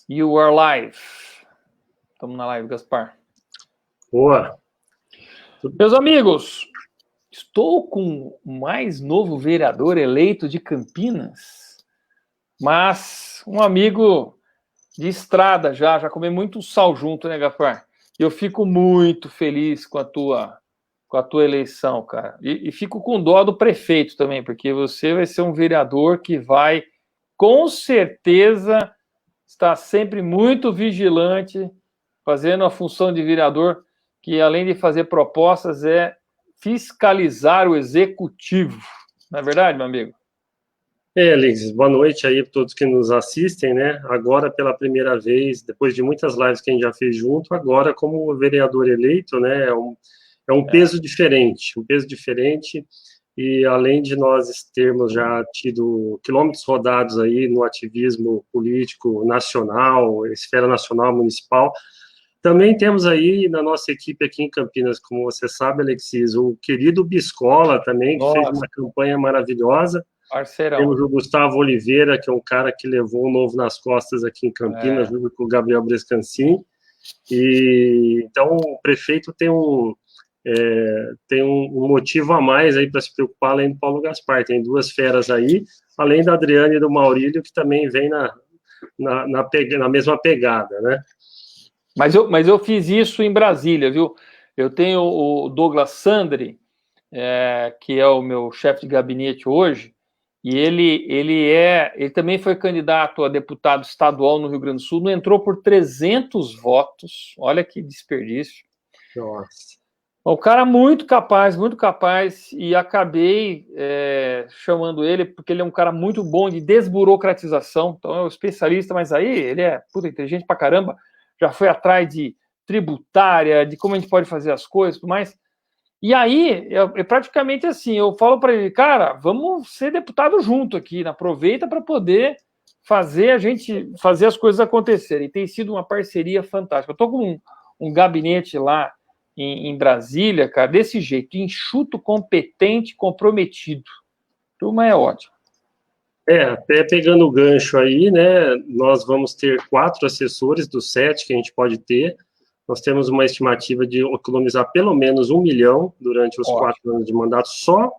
You are live. Estamos na live, Gaspar. Boa. Meus amigos, estou com o mais novo vereador eleito de Campinas, mas um amigo de estrada já comeu muito sal junto, né, Gaspar? E eu fico muito feliz com a tua eleição, cara. E fico com dó do prefeito também, porque você vai ser um vereador que vai, com certeza, estar sempre muito vigilante, fazendo a função de vereador, que além de fazer propostas, é fiscalizar o executivo. Não é verdade, meu amigo? Alex, boa noite aí para todos que nos assistem, né? Agora, pela primeira vez, depois de muitas lives que a gente já fez junto, agora como vereador eleito, né? É um peso diferente, e além de nós termos já tido quilômetros rodados aí no ativismo político nacional, esfera nacional, municipal, também temos aí na nossa equipe aqui em Campinas, como você sabe, Alexis, o querido Biscola também, que fez uma campanha maravilhosa. Parceirão. Temos o Gustavo Oliveira, que é um cara que levou o novo nas costas aqui em Campinas, junto com o Gabriel Brescancin. E então o prefeito tem um motivo a mais aí para se preocupar, além do Paulo Gaspar. Tem duas feras aí, além da Adriane e do Maurílio, que também vem na mesma pegada, né? Mas eu fiz isso em Brasília, viu? Eu tenho o Douglas Sandri, que é o meu chefe de gabinete hoje, e ele também foi candidato a deputado estadual no Rio Grande do Sul, não entrou por 300 votos, olha que desperdício. Nossa. O cara muito capaz, e acabei chamando ele, porque ele é um cara muito bom de desburocratização, então é um especialista, mas aí ele é inteligente pra caramba, já foi atrás de tributária, de como a gente pode fazer as coisas, tudo mais. E aí, é praticamente assim, eu falo para ele, cara, vamos ser deputado junto aqui, aproveita para poder a gente fazer as coisas acontecerem. E tem sido uma parceria fantástica. Eu estou com um gabinete lá em Brasília, cara, desse jeito, enxuto, competente, comprometido. Turma é ótima. Até pegando o gancho aí, né, nós vamos ter 4 assessores dos 7 que a gente pode ter. Nós temos uma estimativa de economizar pelo menos 1 milhão durante os 4 anos de mandato, só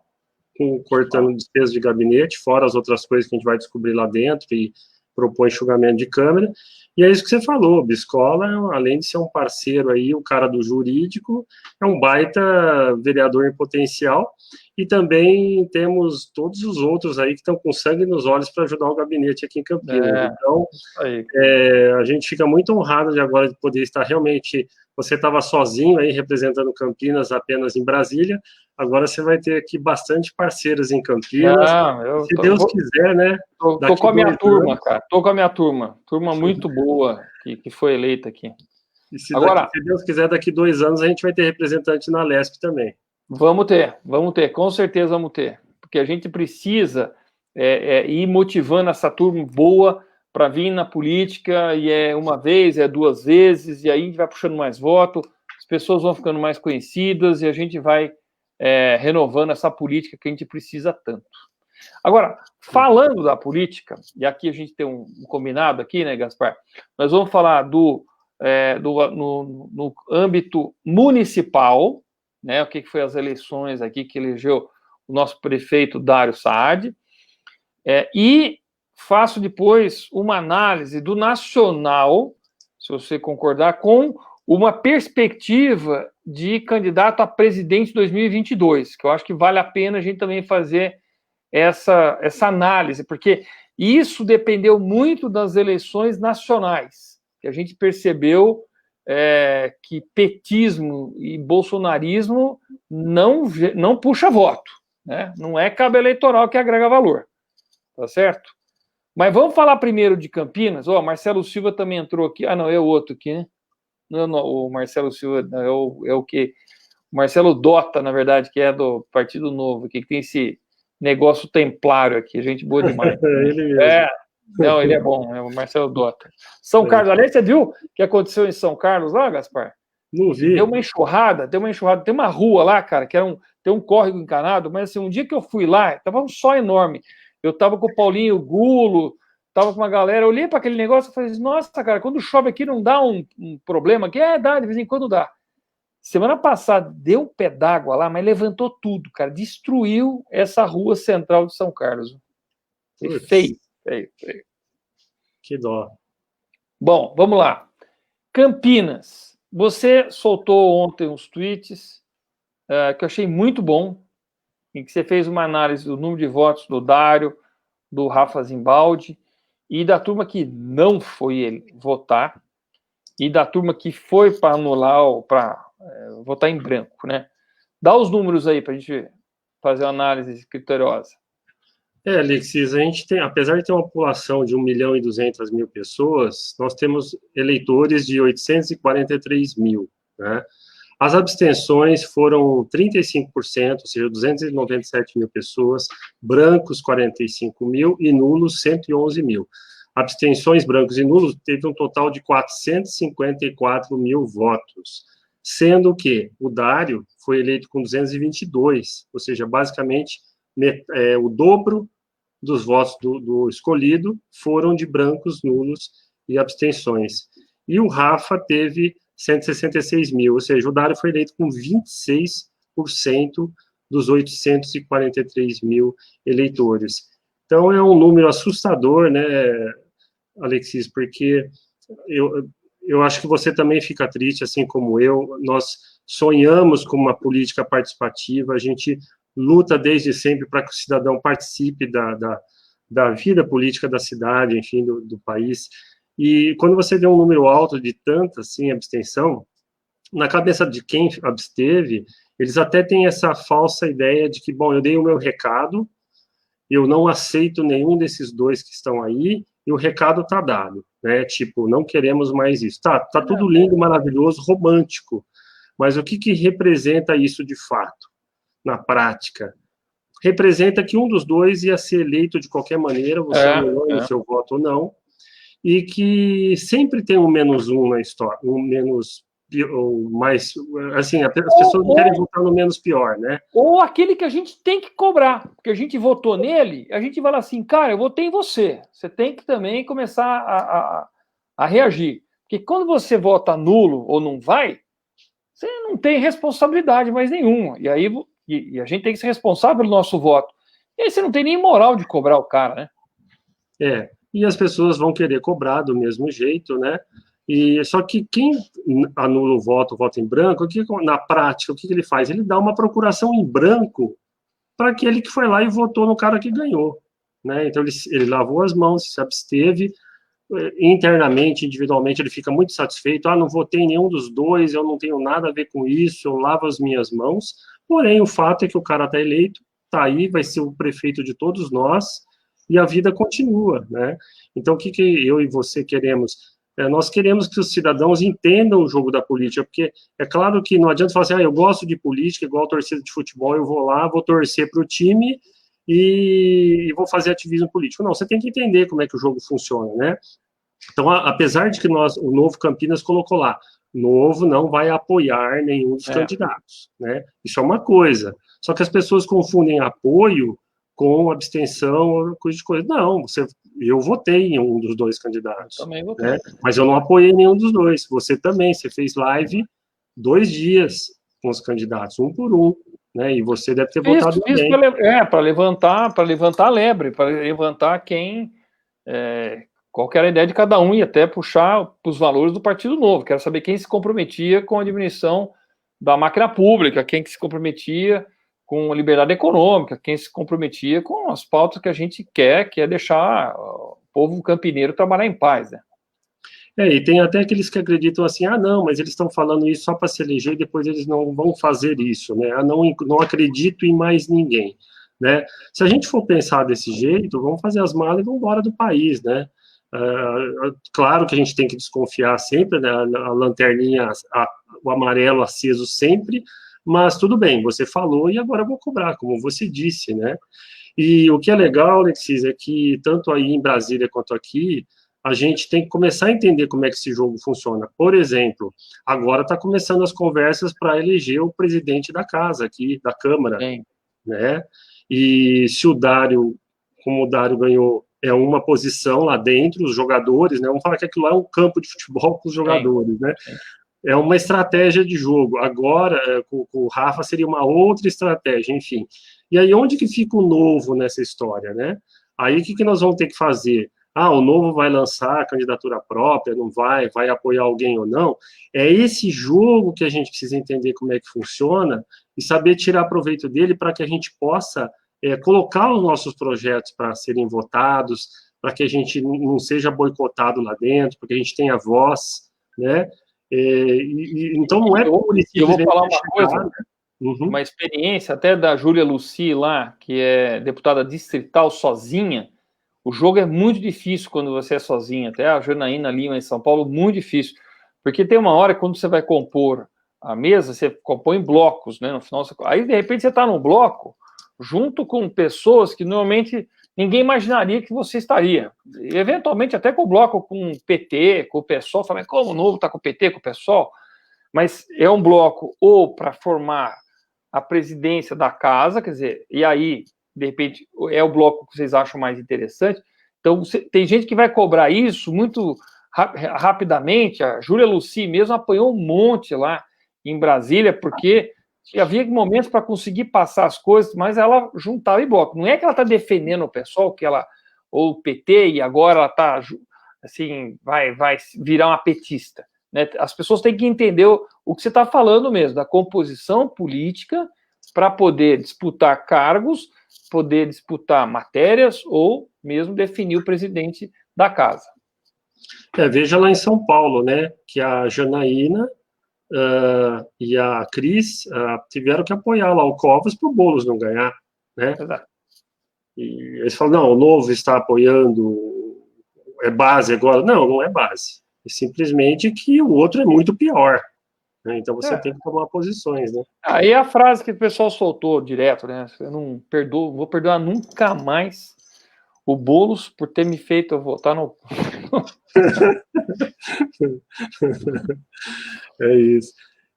cortando despesas de gabinete, fora as outras coisas que a gente vai descobrir lá dentro e propor enxugamento de câmera. E é isso que você falou, o Biscola, além de ser um parceiro aí, o cara do jurídico, é um baita vereador em potencial, e também temos todos os outros aí que estão com sangue nos olhos para ajudar o gabinete aqui em Campinas. Então, a gente fica muito honrado de agora de poder estar realmente... Você estava sozinho aí representando Campinas apenas em Brasília, agora você vai ter aqui bastante parceiros em Campinas. Se Deus quiser, né? Tô com a minha turma, cara. Tô com a minha turma. Turma muito boa que foi eleita aqui. E se Deus quiser, daqui 2 anos a gente vai ter representante na Lesp também. Vamos ter, com certeza vamos ter. Porque a gente precisa ir motivando essa turma boa para vir na política, e é uma vez, é 2 vezes, e aí a gente vai puxando mais voto, as pessoas vão ficando mais conhecidas, e a gente vai renovando essa política que a gente precisa tanto. Agora, falando da política, e aqui a gente tem um combinado aqui, né, Gaspar? Nós vamos falar no âmbito municipal, né, o que foi as eleições aqui que elegeu o nosso prefeito Dário Saad, e faço depois uma análise do nacional, se você concordar, com uma perspectiva de candidato a presidente 2022, que eu acho que vale a pena a gente também fazer essa análise, porque isso dependeu muito das eleições nacionais, que a gente percebeu que petismo e bolsonarismo não puxa voto, né? Não é cabo eleitoral que agrega valor, tá certo? Mas vamos falar primeiro de Campinas. Marcelo Silva também entrou aqui. Não, é o outro aqui, né? Não, o Marcelo Silva é o que? O Marcelo Dota, na verdade, que é do Partido Novo, aqui, que tem esse negócio templário aqui, gente boa demais. Ele mesmo. Não, ele é bom, é o Marcelo Dota. São Carlos, aliás, você viu o que aconteceu em São Carlos lá, Gaspar? Não vi. Deu uma enxurrada, tem uma rua lá, cara, que tem um córrego encanado, mas assim, um dia que eu fui lá, tava um sol enorme. Eu tava com o Paulinho Gulo, tava com uma galera, eu olhei para aquele negócio e falei, nossa, cara, quando chove aqui não dá um problema aqui? Dá, de vez em quando dá. Semana passada deu um pé d'água lá, mas levantou tudo, cara, destruiu essa rua central de São Carlos. Feio. Que dó. Bom, vamos lá. Campinas, você soltou ontem uns tweets que eu achei muito bom, em que você fez uma análise do número de votos do Dário, do Rafa Zimbaldi, e da turma que não foi ele votar, e da turma que foi para anular, ou para votar em branco, né? Dá os números aí para a gente fazer uma análise criteriosa. Alexis, a gente tem, apesar de ter uma população de 1.200.000 pessoas, nós temos eleitores de 843 mil, né? As abstenções foram 35%, ou seja, 297 mil pessoas, brancos 45 mil e nulos 111 mil. Abstenções, brancos e nulos teve um total de 454 mil votos, sendo que o Dário foi eleito com 222, ou seja, basicamente o dobro dos votos do escolhido foram de brancos, nulos e abstenções. E o Rafa teve 166 mil, ou seja, o Dário foi eleito com 26% dos 843 mil eleitores. Então, é um número assustador, né, Alexis, porque eu acho que você também fica triste, assim como eu. Nós sonhamos com uma política participativa, a gente luta desde sempre para que o cidadão participe da vida política da cidade, enfim, do país. E quando você vê um número alto de tanta, assim, abstenção, na cabeça de quem absteve, eles até têm essa falsa ideia de que, bom, eu dei o meu recado, eu não aceito nenhum desses dois que estão aí, e o recado está dado, né? Tipo, não queremos mais isso. Tá tudo lindo, maravilhoso, romântico, mas o que representa isso de fato, na prática? Representa que um dos dois ia ser eleito de qualquer maneira, você anulando o seu voto ou não, e que sempre tem um menos um na história, um menos, ou mais, assim, as pessoas não querem votar no menos pior, né? Ou aquele que a gente tem que cobrar, porque a gente votou nele, a gente vai lá assim, cara, eu votei em você, você tem que também começar a reagir, porque quando você vota nulo ou não vai, você não tem responsabilidade mais nenhuma, e aí a gente tem que ser responsável pelo nosso voto, e aí você não tem nem moral de cobrar o cara, né? E as pessoas vão querer cobrar do mesmo jeito, né? E só que quem anula o voto em branco, na prática, o que ele faz? Ele dá uma procuração em branco para aquele que foi lá e votou no cara que ganhou, né? Então ele lavou as mãos, se absteve, internamente, individualmente, ele fica muito satisfeito. Não votei em nenhum dos dois, eu não tenho nada a ver com isso, eu lavo as minhas mãos. Porém, o fato é que o cara está eleito, está aí, vai ser o prefeito de todos nós, e a vida continua, né? Então, o que eu e você queremos? Nós queremos que os cidadãos entendam o jogo da política, porque é claro que não adianta falar assim, eu gosto de política, igual torcida de futebol, eu vou lá, vou torcer para o time e vou fazer ativismo político. Não, você tem que entender como é que o jogo funciona, né? Então, apesar de que o Novo Campinas colocou lá, Novo não vai apoiar nenhum dos candidatos, né? Isso é uma coisa. Só que as pessoas confundem apoio com abstenção, coisa de coisa. Não, eu votei em um dos dois candidatos. Também votei. Né? Mas eu não apoiei nenhum dos dois. Você também, você fez live 2 dias com os candidatos, um por um, né? E você deve ter votado também. Para levantar a lebre, para levantar qual era a ideia de cada um e até puxar para os valores do Partido Novo. Quero saber quem se comprometia com a diminuição da máquina pública, quem que se comprometia com a liberdade econômica, quem se comprometia com as pautas que a gente quer, que é deixar o povo campineiro trabalhar em paz, né? E tem até aqueles que acreditam assim, não, mas eles estão falando isso só para se eleger e depois eles não vão fazer isso, né? Não acredito em mais ninguém, né? Se a gente for pensar desse jeito, vamos fazer as malas e vamos embora do país, né? Claro que a gente tem que desconfiar sempre, né? A lanterninha, o amarelo aceso sempre, mas tudo bem, você falou e agora eu vou cobrar, como você disse, né? E o que é legal, Alexis, é que tanto aí em Brasília quanto aqui, a gente tem que começar a entender como é que esse jogo funciona. Por exemplo, agora está começando as conversas para eleger o presidente da casa aqui, da Câmara, né? E se o Dário, como o Dário ganhou é uma posição lá dentro, os jogadores, né? Vamos falar que aquilo lá é um campo de futebol com os jogadores, né? É uma estratégia de jogo. Agora, com o Rafa, seria uma outra estratégia, enfim. E aí, onde que fica o Novo nessa história, né? Aí, o que nós vamos ter que fazer? Ah, o Novo vai lançar a candidatura própria, não vai apoiar alguém ou não? É esse jogo que a gente precisa entender como é que funciona e saber tirar proveito dele para que a gente possa colocar os nossos projetos para serem votados, para que a gente não seja boicotado lá dentro, para que a gente tenha voz, né? Então não é pura e eu vou falar uma chegar, coisa, né? Uhum. Uma experiência até da Júlia Lucy lá, que é deputada distrital sozinha. O jogo é muito difícil quando você é sozinha, até a Janaína Lima em São Paulo, muito difícil, porque tem uma hora quando você vai compor a mesa, você compõe blocos, né, no final, aí de repente você está num bloco, junto com pessoas que normalmente ninguém imaginaria que você estaria, e, eventualmente até com o bloco com o PT, com o PSOL, fala, como o Novo está com o PT, com o PSOL, mas é um bloco ou para formar a presidência da casa, quer dizer, e aí, de repente, é o bloco que vocês acham mais interessante. Então, tem gente que vai cobrar isso muito rapidamente. A Júlia Lucy mesmo apanhou um monte lá em Brasília, porque havia momentos para conseguir passar as coisas, mas ela juntava em bloco. Não é que ela está defendendo o pessoal, que ela, ou o PT, e agora ela está, assim, vai virar uma petista. Né? As pessoas têm que entender o que você está falando mesmo, da composição política para poder disputar cargos, poder disputar matérias ou mesmo definir o presidente da casa. Veja lá em São Paulo, né, que a Janaína e a Cris tiveram que apoiar lá o Covas para o Boulos não ganhar, né? Exato. E eles falam, não, o Novo está apoiando, é base agora. Não, não é base. É simplesmente que o outro é muito pior. Né? Então você tem que tomar posições, né? Aí a frase que o pessoal soltou direto, né? Eu não perdoo, vou perdoar nunca mais o Boulos por ter me feito votar no. É isso.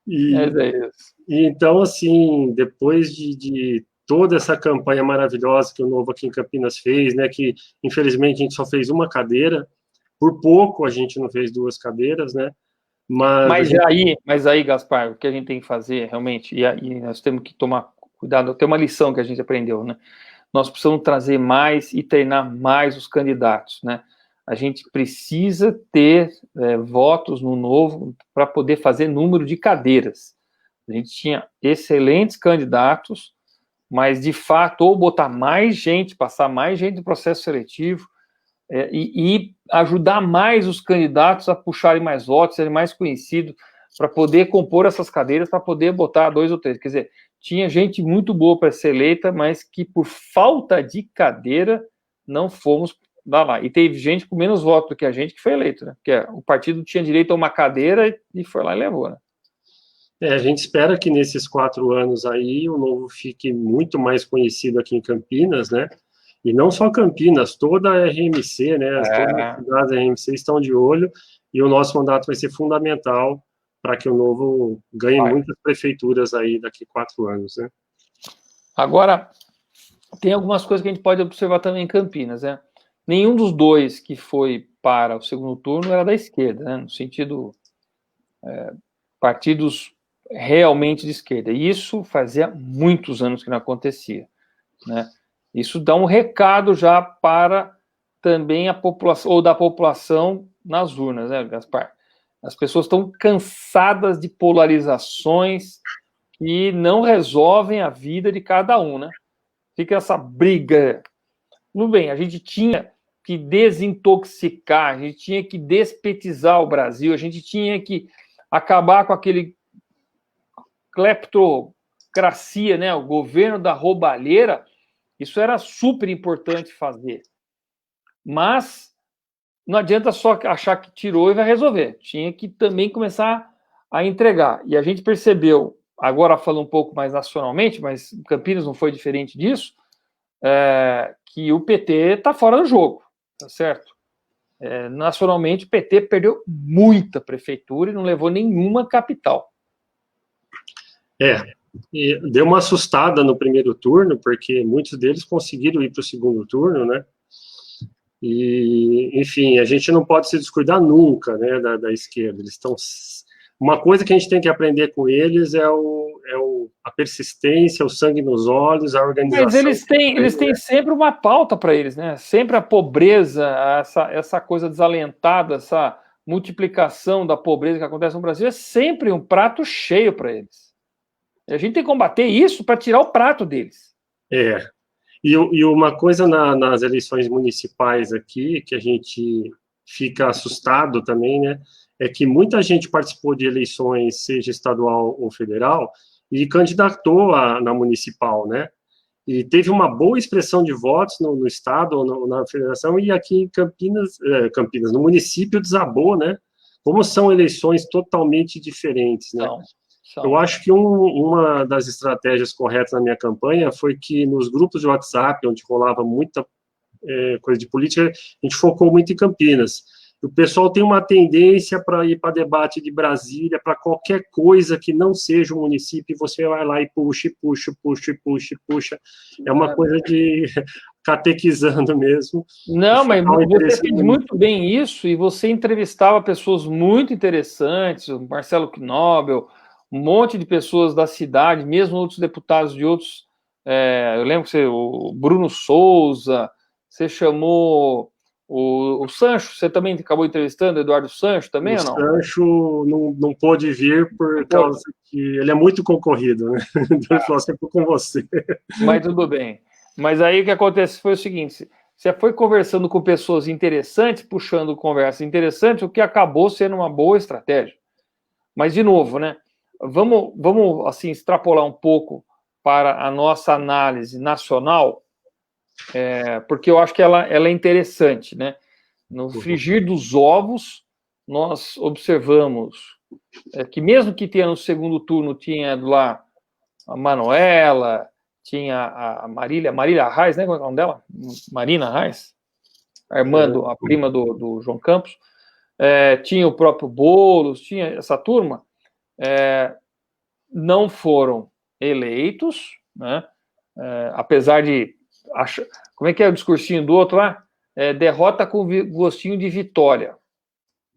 É isso. E então, assim, depois de toda essa campanha maravilhosa que o Novo aqui em Campinas fez, né? Que infelizmente a gente só fez uma cadeira, por pouco a gente não fez 2 cadeiras, né? Mas aí, Gaspar, o que a gente tem que fazer realmente, e aí nós temos que tomar cuidado, tem uma lição que a gente aprendeu, né? Nós precisamos trazer mais e treinar mais os candidatos, né? A gente precisa ter votos no Novo para poder fazer número de cadeiras. A gente tinha excelentes candidatos, mas de fato, ou botar mais gente, passar mais gente no processo seletivo, e ajudar mais os candidatos a puxarem mais votos, serem mais conhecidos, para poder compor essas cadeiras, para poder botar 2 ou 3. Quer dizer, tinha gente muito boa para ser eleita, mas que por falta de cadeira não fomos lá. E teve gente com menos votos do que a gente que foi eleito, né? Porque o partido tinha direito a uma cadeira e foi lá e levou, né? A gente espera que nesses 4 anos aí o Novo fique muito mais conhecido aqui em Campinas, né? E não só Campinas, toda a RMC, né? Todas as cidades da RMC estão de olho e o nosso mandato vai ser fundamental para que o Novo ganhe muitas prefeituras aí daqui 4 anos, né? Agora, tem algumas coisas que a gente pode observar também em Campinas, né? Nenhum dos dois que foi para o segundo turno era da esquerda, né? No sentido partidos realmente de esquerda. E isso fazia muitos anos que não acontecia, né? Isso dá um recado já para também a população, ou da população nas urnas, né, Gaspar? As pessoas estão cansadas de polarizações que não resolvem a vida de cada um, né? Fica essa briga. Tudo bem, a gente tinha que desintoxicar, a gente tinha que despetizar o Brasil, a gente tinha que acabar com aquele cleptocracia, né? O governo da roubalheira. Isso era super importante fazer. Mas não adianta só achar que tirou e vai resolver. Tinha que também começar a entregar. E a gente percebeu, agora falando um pouco mais nacionalmente, mas Campinas não foi diferente disso, que o PT está fora do jogo, tá certo? Nacionalmente, o PT perdeu muita prefeitura e não levou nenhuma capital. E deu uma assustada no primeiro turno, porque muitos deles conseguiram ir para o segundo turno, né? E, enfim, a gente não pode se descuidar nunca, né, da esquerda. Eles estão... Uma coisa que a gente tem que aprender com eles é a persistência, o sangue nos olhos, a organização. Mas eles têm sempre uma pauta para eles, né? Sempre a pobreza, essa coisa desalentada, essa multiplicação da pobreza que acontece no Brasil é sempre um prato cheio para eles. E a gente tem que combater isso para tirar o prato deles. E uma coisa nas eleições municipais aqui, que a gente fica assustado também, né? É que muita gente participou de eleições, seja estadual ou federal, e candidatou na municipal, né? E teve uma boa expressão de votos no estado ou na federação, e aqui em Campinas, no município desabou, né? Como são eleições totalmente diferentes, né? Eu acho que uma das estratégias corretas na minha campanha foi que nos grupos de WhatsApp, onde rolava muita coisa de política, a gente focou muito em Campinas. O pessoal tem uma tendência para ir para debate de Brasília, para qualquer coisa que não seja um município, e você vai lá e puxa. É uma coisa de catequizando mesmo. Não, mas você fez muito bem isso, e você entrevistava pessoas muito interessantes, o Marcelo Knobel, um monte de pessoas da cidade, mesmo outros deputados de outros... eu lembro que o Bruno Souza, você chamou... O Sancho, você também acabou entrevistando o Eduardo Sancho também, ou não? O Sancho não pôde vir por causa que ele é muito concorrido, né? Então ele falou sempre com você. Mas tudo bem. Mas aí o que acontece foi o seguinte, você foi conversando com pessoas interessantes, puxando conversas interessantes, o que acabou sendo uma boa estratégia. Mas, de novo, né? Vamos assim, extrapolar um pouco para a nossa análise nacional, porque eu acho que ela é interessante, né? No frigir dos ovos, nós observamos que mesmo que tenha no segundo turno, tinha lá a Manuela, tinha a Marília Reis, né? Como é o nome dela? Marina Reis, a irmã, a prima do João Campos, tinha o próprio Boulos, tinha essa turma, não foram eleitos, né? Apesar de... Como é que é o discursinho do outro lá? Derrota com gostinho de vitória.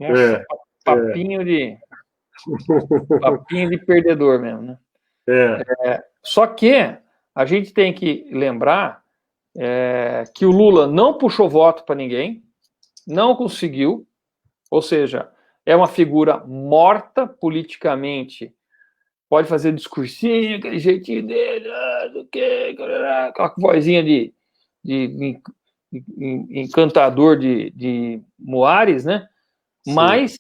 Nossa, papinho de perdedor mesmo, né? Só que a gente tem que lembrar que o Lula não puxou voto para ninguém, não conseguiu, ou seja, é uma figura morta politicamente, pode fazer discursinho, aquele jeitinho dele, aquela vozinha de encantador de Moares, né? Sim. Mas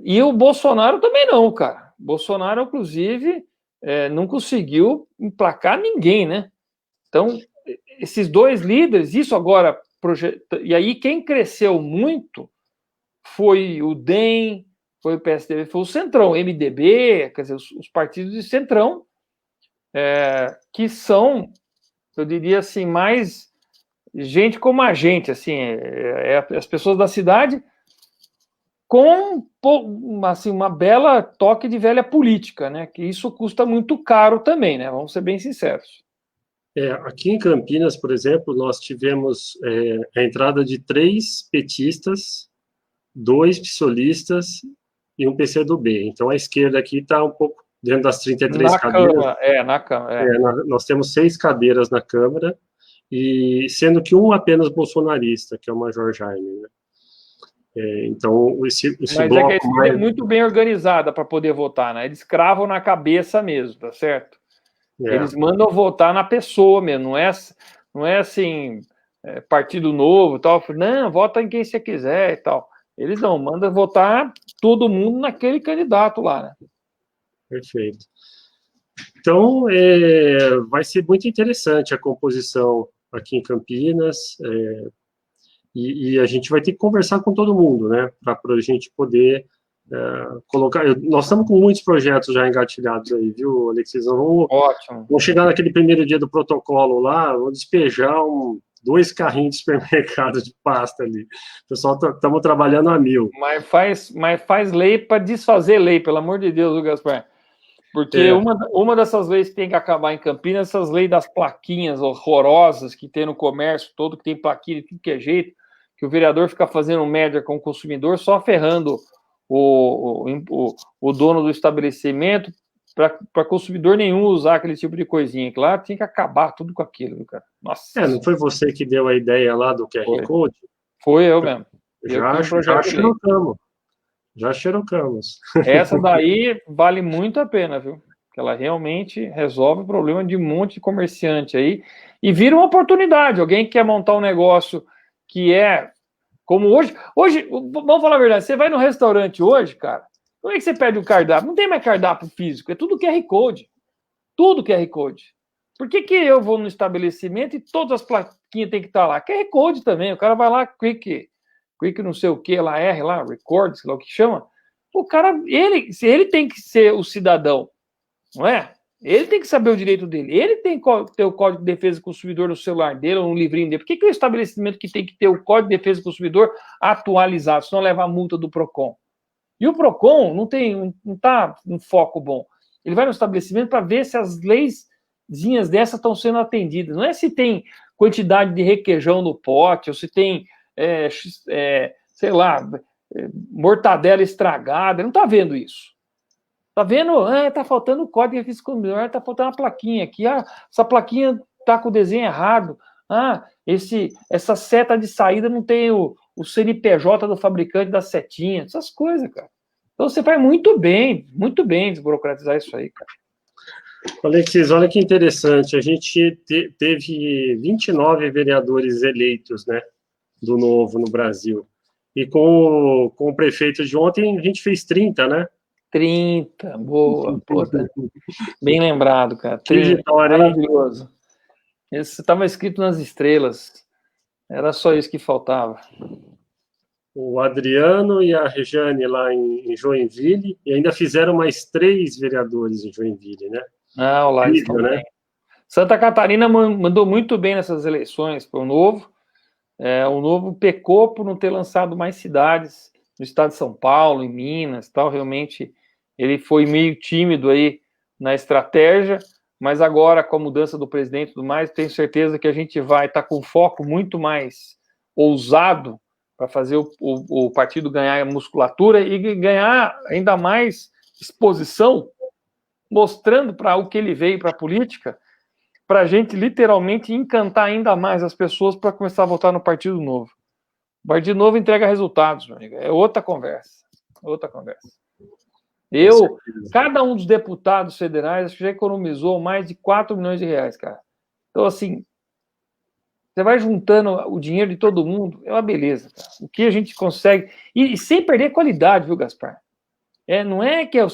e o Bolsonaro também não, cara. Bolsonaro, inclusive, não conseguiu emplacar ninguém, né? Então, esses dois líderes, isso agora e aí quem cresceu muito foi o DEM, foi o PSDB, foi o Centrão, MDB, quer dizer, os partidos de Centrão, que são, eu diria assim, mais gente como a gente, assim, as pessoas da cidade com assim, uma bela toque de velha política, né? Que isso custa muito caro também, né? Vamos ser bem sinceros. Aqui em Campinas, por exemplo, nós tivemos a entrada de 3 petistas, 2 psolistas e um PCdoB. Então a esquerda aqui está um pouco dentro das 33 cadeiras. Na Câmara. Nós temos 6 cadeiras na Câmara, e sendo que um apenas bolsonarista, que é o Major Jaime, né? Então, esse Mas bloco que a esquerda é muito bem organizada para poder votar, né? Eles cravam na cabeça mesmo, tá certo? Eles mandam votar na pessoa mesmo, não é assim, partido novo e tal, não, vota em quem você quiser e tal. Eles não, mandam votar todo mundo naquele candidato lá, né? Perfeito. Então, vai ser muito interessante a composição aqui em Campinas, e a gente vai ter que conversar com todo mundo, né, para a gente poder colocar... Nós estamos com muitos projetos já engatilhados aí, viu, Alexis? Vamos chegar naquele primeiro dia do protocolo lá, vou despejar 2 carrinhos de supermercado de pasta ali. Pessoal, estamos trabalhando a 1000. Mas faz lei para desfazer lei, pelo amor de Deus, Gaspar. Porque uma dessas leis que tem que acabar em Campinas, essas leis das plaquinhas horrorosas que tem no comércio todo, que tem plaquinha de tudo que é jeito, que o vereador fica fazendo média com o consumidor, só ferrando o dono do estabelecimento para consumidor nenhum usar aquele tipo de coisinha. Claro, tinha que acabar tudo com aquilo, viu, cara? Nossa. Não foi você que deu a ideia lá do QR Code? Foi eu mesmo. Já xerocamos. Essa daí vale muito a pena, viu? Porque ela realmente resolve o problema de um monte de comerciante aí e vira uma oportunidade. Alguém que quer montar um negócio que é como hoje, vamos falar a verdade, você vai no restaurante hoje, cara, como é que você pede o cardápio? Não tem mais cardápio físico, é tudo QR Code. Tudo QR Code. Por que eu vou no estabelecimento e todas as plaquinhas tem que estar lá? QR Code também, o cara vai lá, quick não sei o que, lá, record, sei lá o que chama. O cara, ele tem que ser o cidadão, não é? Ele tem que saber o direito dele. Ele tem que ter o Código de Defesa do Consumidor no celular dele ou no livrinho dele. Por que o estabelecimento que tem que ter o Código de Defesa do Consumidor atualizado, senão leva a multa do PROCON? E o PROCON não está em foco bom. Ele vai no estabelecimento para ver se as leizinhas dessas estão sendo atendidas. Não é se tem quantidade de requeijão no pote, ou se tem, sei lá, mortadela estragada. Ele não está vendo isso. Tá vendo? Tá faltando o código de defesa do consumidor, tá faltando a plaquinha aqui. Essa plaquinha tá com o desenho errado. Essa seta de saída não tem o CNPJ do fabricante da setinha. Essas coisas, cara. Então você faz muito bem desburocratizar isso aí, cara. Alexis, olha que interessante. A gente teve 29 vereadores eleitos, né, do Novo no Brasil. E com o prefeito de ontem, a gente fez 30, né? 30, boa, puta. Bem lembrado, cara. 30, que vitória, maravilhoso. Isso estava escrito nas estrelas. Era só isso que faltava. O Adriano e a Rejane lá em Joinville, e ainda fizeram mais 3 vereadores em Joinville, né? O Laís também. Santa Catarina mandou muito bem nessas eleições para o Novo. O Novo pecou por não ter lançado mais cidades no estado de São Paulo, em Minas, tal. Realmente ele foi meio tímido aí na estratégia, mas agora com a mudança do presidente e tudo mais, tenho certeza que a gente vai estar com foco muito mais ousado para fazer o partido ganhar musculatura e ganhar ainda mais exposição, mostrando para o que ele veio para a política, para a gente literalmente encantar ainda mais as pessoas para começar a votar no Partido Novo. O Partido Novo entrega resultados, meu amigo. É outra conversa. Cada um dos deputados federais, acho que já economizou mais de 4 milhões de reais, cara. Então, assim, você vai juntando o dinheiro de todo mundo, é uma beleza, cara. O que a gente consegue, e sem perder qualidade, viu, Gaspar? Não é que é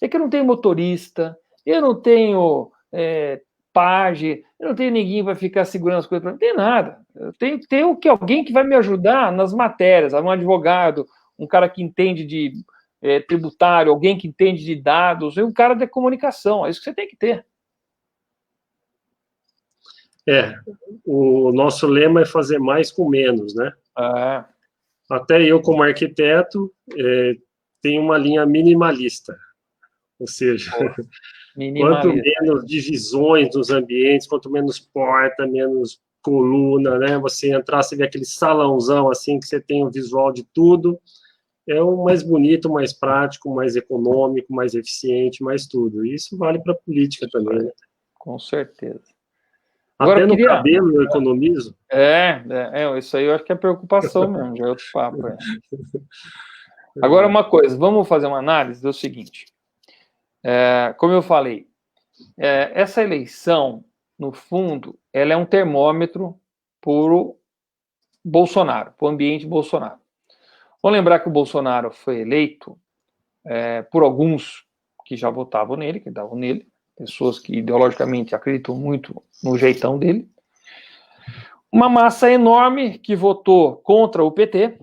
que eu não tenho motorista, eu não tenho pajem, eu não tenho ninguém para ficar segurando as coisas para mim, não tem nada. Eu tenho que ter alguém que vai me ajudar nas matérias, um advogado, um cara que entende de tributário, alguém que entende de dados, e um cara de comunicação, é isso que você tem que ter. O nosso lema é fazer mais com menos, né? Até eu, como arquiteto, tenho uma linha minimalista, ou seja, quanto menos divisões nos ambientes, quanto menos porta, menos coluna, né? Você entrar, você vê aquele salãozão assim, que você tem o visual de tudo, é o mais bonito, mais prático, mais econômico, mais eficiente, mais tudo. E isso vale para a política também, né? Com certeza. Até no cabelo eu economizo. Isso aí eu acho que é preocupação mesmo, já é outro papo. Agora, uma coisa, vamos fazer uma análise do seguinte. Como eu falei, essa eleição, no fundo, ela é um termômetro para o Bolsonaro, para o ambiente Bolsonaro. Vamos lembrar que o Bolsonaro foi eleito por alguns que já votavam nele, que davam nele, pessoas que ideologicamente acreditam muito no jeitão dele. Uma massa enorme que votou contra o PT,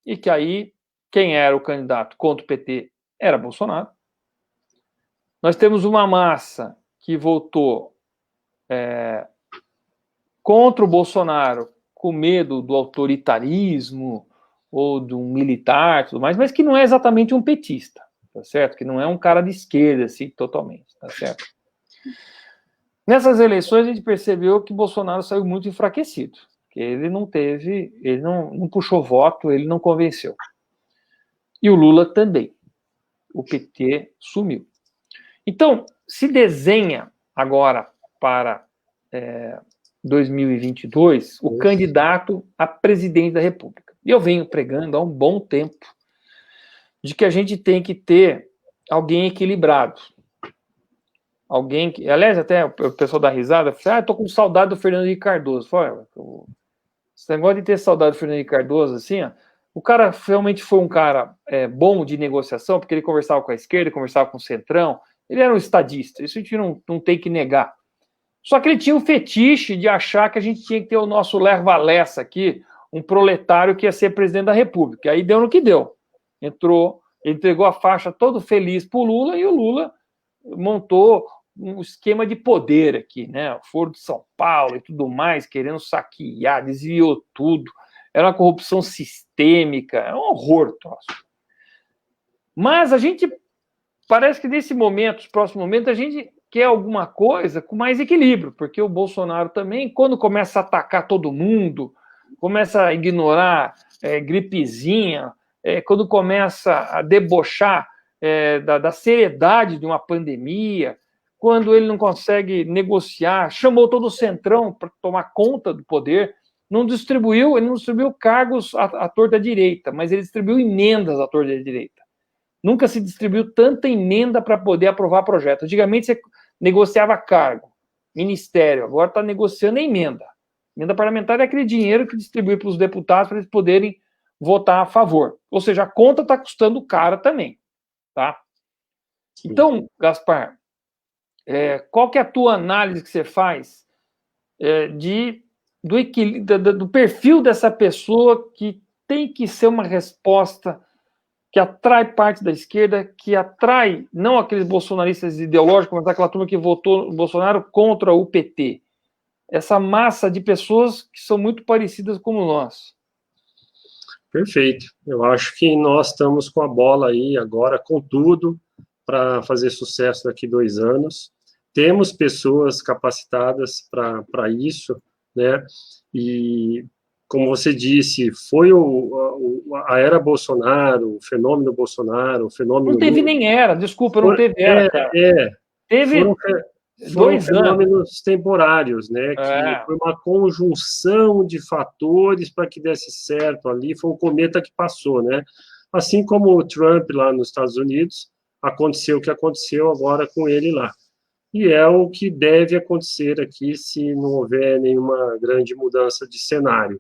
e que aí, quem era o candidato contra o PT era Bolsonaro. Nós temos uma massa que votou contra o Bolsonaro com medo do autoritarismo ou de um militar, tudo mais, mas que não é exatamente um petista. tá certo? Que não é um cara de esquerda, assim, totalmente, tá certo? Nessas eleições, a gente percebeu que Bolsonaro saiu muito enfraquecido, que ele não puxou voto, ele não convenceu. E o Lula também. O PT sumiu. Então, se desenha agora para 2022 o candidato a presidente da República. E eu venho pregando há um bom tempo de que a gente tem que ter alguém equilibrado. Alguém que... Aliás, até o pessoal dá risada, fala, tô com saudade do Fernando Henrique Cardoso. Fala, esse negócio de ter saudade do Fernando Henrique Cardoso, assim, ó, o cara realmente foi um cara bom de negociação, porque ele conversava com a esquerda, conversava com o centrão, ele era um estadista, isso a gente não tem que negar. Só que ele tinha um fetiche de achar que a gente tinha que ter o nosso Lervalessa aqui, um proletário que ia ser presidente da República. Aí deu no que deu. Entrou, entregou a faixa todo feliz para o Lula, e o Lula montou um esquema de poder aqui, né? O Foro de São Paulo e tudo mais, querendo saquear, desviou tudo. Era uma corrupção sistêmica, é um horror, troço. Mas a gente, parece que nesse momento, nos próximos momentos, a gente quer alguma coisa com mais equilíbrio, porque o Bolsonaro também, quando começa a atacar todo mundo, começa a ignorar gripezinha, quando começa a debochar da seriedade de uma pandemia, quando ele não consegue negociar, chamou todo o centrão para tomar conta do poder, ele não distribuiu cargos à torta direita, mas ele distribuiu emendas à torta direita. Nunca se distribuiu tanta emenda para poder aprovar projeto. Antigamente você negociava cargo, ministério, agora está negociando a emenda. Emenda parlamentar é aquele dinheiro que distribui para os deputados para eles poderem votar a favor. Ou seja, a conta está custando caro também. Tá? Então, Gaspar, qual que é a tua análise que você faz do perfil dessa pessoa que tem que ser uma resposta que atrai parte da esquerda, que atrai não aqueles bolsonaristas ideológicos, mas aquela turma que votou no Bolsonaro contra o PT. Essa massa de pessoas que são muito parecidas como nós. Perfeito. Eu acho que nós estamos com a bola aí agora, com tudo, para fazer sucesso daqui 2 anos. Temos pessoas capacitadas para isso, né? E, como você disse, foi a era Bolsonaro, o fenômeno Bolsonaro, o fenômeno... Não teve nem era, desculpa, não teve era, cara. Teve... Foram fenômenos temporários, né? Que foi uma conjunção de fatores para que desse certo ali. Foi um cometa que passou, né? Assim como o Trump lá nos Estados Unidos, aconteceu o que aconteceu agora com ele lá. E é o que deve acontecer aqui se não houver nenhuma grande mudança de cenário.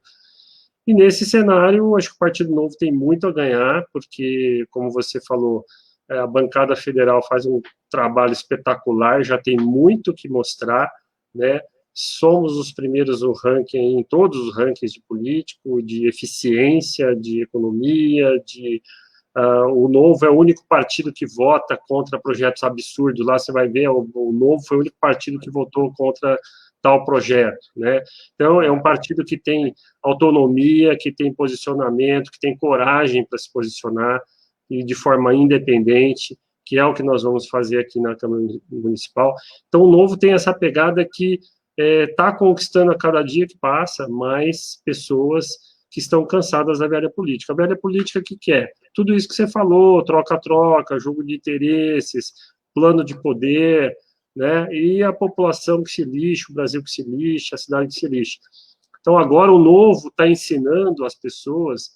E nesse cenário, acho que o Partido Novo tem muito a ganhar, porque, como você falou, a bancada federal faz um trabalho espetacular, já tem muito que mostrar, né? Somos os primeiros no ranking, em todos os rankings de político, de eficiência, de economia, o Novo é o único partido que vota contra projetos absurdos. Lá você vai ver, o Novo foi o único partido que votou contra tal projeto, né? Então, é um partido que tem autonomia, que tem posicionamento, que tem coragem para se posicionar, e de forma independente, que é o que nós vamos fazer aqui na Câmara Municipal. Então, o Novo tem essa pegada que está conquistando a cada dia que passa mais pessoas que estão cansadas da velha política. A velha política que quer? Tudo isso que você falou, troca-troca, jogo de interesses, plano de poder, né? E a população que se lixa, o Brasil que se lixa, a cidade que se lixa. Então, agora o Novo está ensinando as pessoas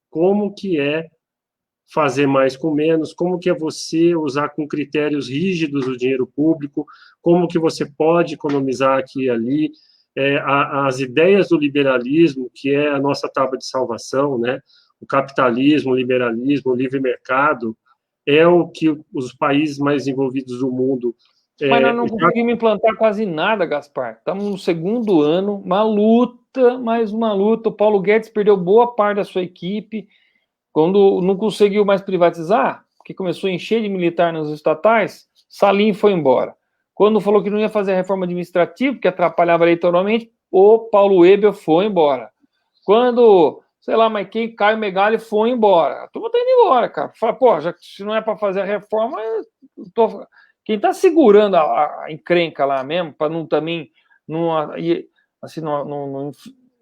como que é fazer mais com menos, como que é você usar com critérios rígidos o dinheiro público, como que você pode economizar aqui e ali, as ideias do liberalismo, que é a nossa tábua de salvação, né? O capitalismo, o liberalismo, o livre mercado, é o que os países mais envolvidos do mundo... Mas nós não conseguimos implantar quase nada, Gaspar. Estamos no 2º ano, mais uma luta. O Paulo Guedes perdeu boa parte da sua equipe, quando não conseguiu mais privatizar, porque começou a encher de militar nos estatais, Salim foi embora. Quando falou que não ia fazer a reforma administrativa, porque atrapalhava eleitoralmente, o Paulo Weber foi embora. Quando sei lá, mas quem Caio Megali foi embora. A turma tá indo embora, cara. Fala, pô, já que se não é para fazer a reforma, quem tá segurando a encrenca lá mesmo, para não também não, assim, não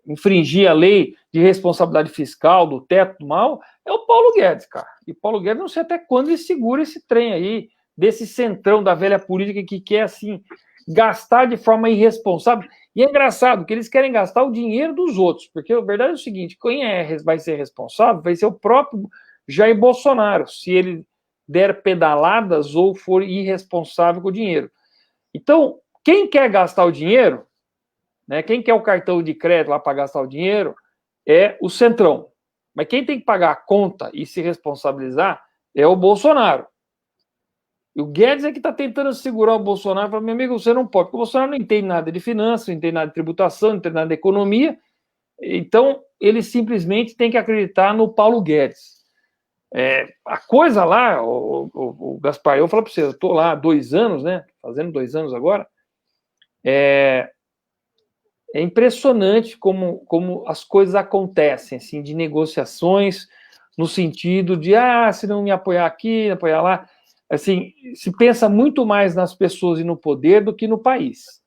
infringir a lei de responsabilidade fiscal, do teto do mal, é o Paulo Guedes, cara. E Paulo Guedes, não sei até quando ele segura esse trem aí, desse centrão da velha política que quer, assim, gastar de forma irresponsável. E é engraçado que eles querem gastar o dinheiro dos outros, porque a verdade é o seguinte, quem vai ser responsável vai ser o próprio Jair Bolsonaro, se ele der pedaladas ou for irresponsável com o dinheiro. Então, quem quer gastar o dinheiro, né, quem quer o cartão de crédito lá para gastar o dinheiro, é o Centrão. Mas quem tem que pagar a conta e se responsabilizar é o Bolsonaro. E o Guedes é que está tentando segurar o Bolsonaro e falar, meu amigo, você não pode, porque o Bolsonaro não entende nada de finanças, não entende nada de tributação, não entende nada de economia, então ele simplesmente tem que acreditar no Paulo Guedes. A coisa lá, o Gaspar, eu falo para você, eu estou lá há 2 anos, né, fazendo 2 anos agora, é impressionante como as coisas acontecem, assim, de negociações, no sentido de, se não me apoiar aqui, apoiar lá, assim, se pensa muito mais nas pessoas e no poder do que no país,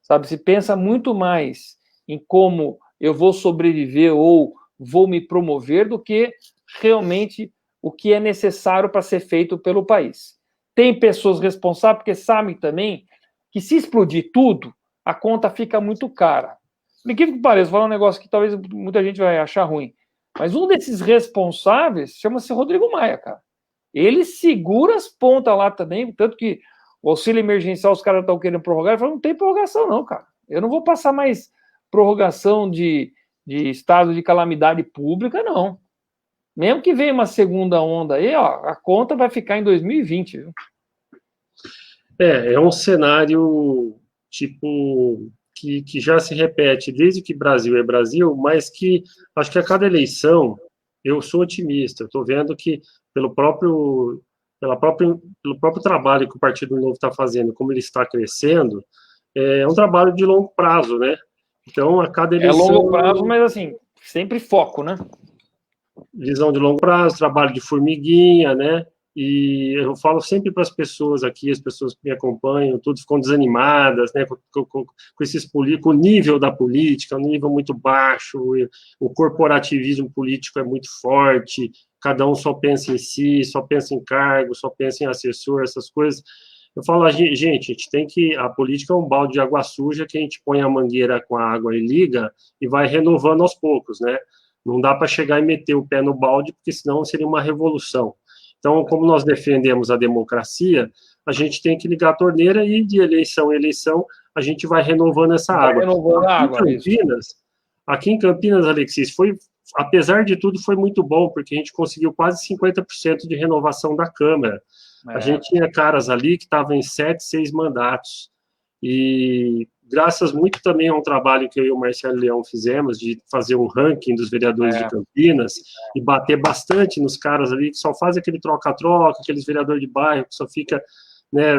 sabe? Se pensa muito mais em como eu vou sobreviver ou vou me promover do que realmente o que é necessário para ser feito pelo país. Tem pessoas responsáveis porque sabem também que se explodir tudo, a conta fica muito cara. Por incrível que pareça, vou falar um negócio que talvez muita gente vai achar ruim, mas um desses responsáveis chama-se Rodrigo Maia, cara. Ele segura as pontas lá também, tanto que o auxílio emergencial os caras estão querendo prorrogar, ele falou, não tem prorrogação não, cara. Eu não vou passar mais prorrogação de estado de calamidade pública, não. Mesmo que venha uma segunda onda aí, a conta vai ficar em 2020. Viu? É um cenário, tipo, que já se repete desde que Brasil é Brasil, mas que acho que a cada eleição eu sou otimista. Estou vendo que pelo próprio trabalho que o Partido Novo está fazendo, como ele está crescendo, é um trabalho de longo prazo, né? Então, a cada eleição... É longo prazo, mas assim, sempre foco, né? Visão de longo prazo, trabalho de formiguinha, né? E eu falo sempre para as pessoas aqui, as pessoas que me acompanham, tudo ficam desanimadas, né? Com com o nível da política, um nível muito baixo, o corporativismo político é muito forte, cada um só pensa em si, só pensa em cargo, só pensa em assessor, essas coisas. Eu falo, gente, a gente tem que... A política é um balde de água suja que a gente põe a mangueira com a água e liga e vai renovando aos poucos, né? Não dá para chegar e meter o pé no balde, porque senão seria uma revolução. Então, como nós defendemos a democracia, a gente tem que ligar a torneira e de eleição em eleição a gente vai renovando essa água. Renovando a água, aqui em Campinas, Alexis, apesar de tudo, foi muito bom, porque a gente conseguiu quase 50% de renovação da Câmara. A gente tinha caras ali que estavam em 7, 6 mandatos. E graças muito também a um trabalho que eu e o Marcelo Leão fizemos, de fazer um ranking dos vereadores de Campinas, e bater bastante nos caras ali que só fazem aquele troca-troca, aqueles vereadores de bairro que só fica, né,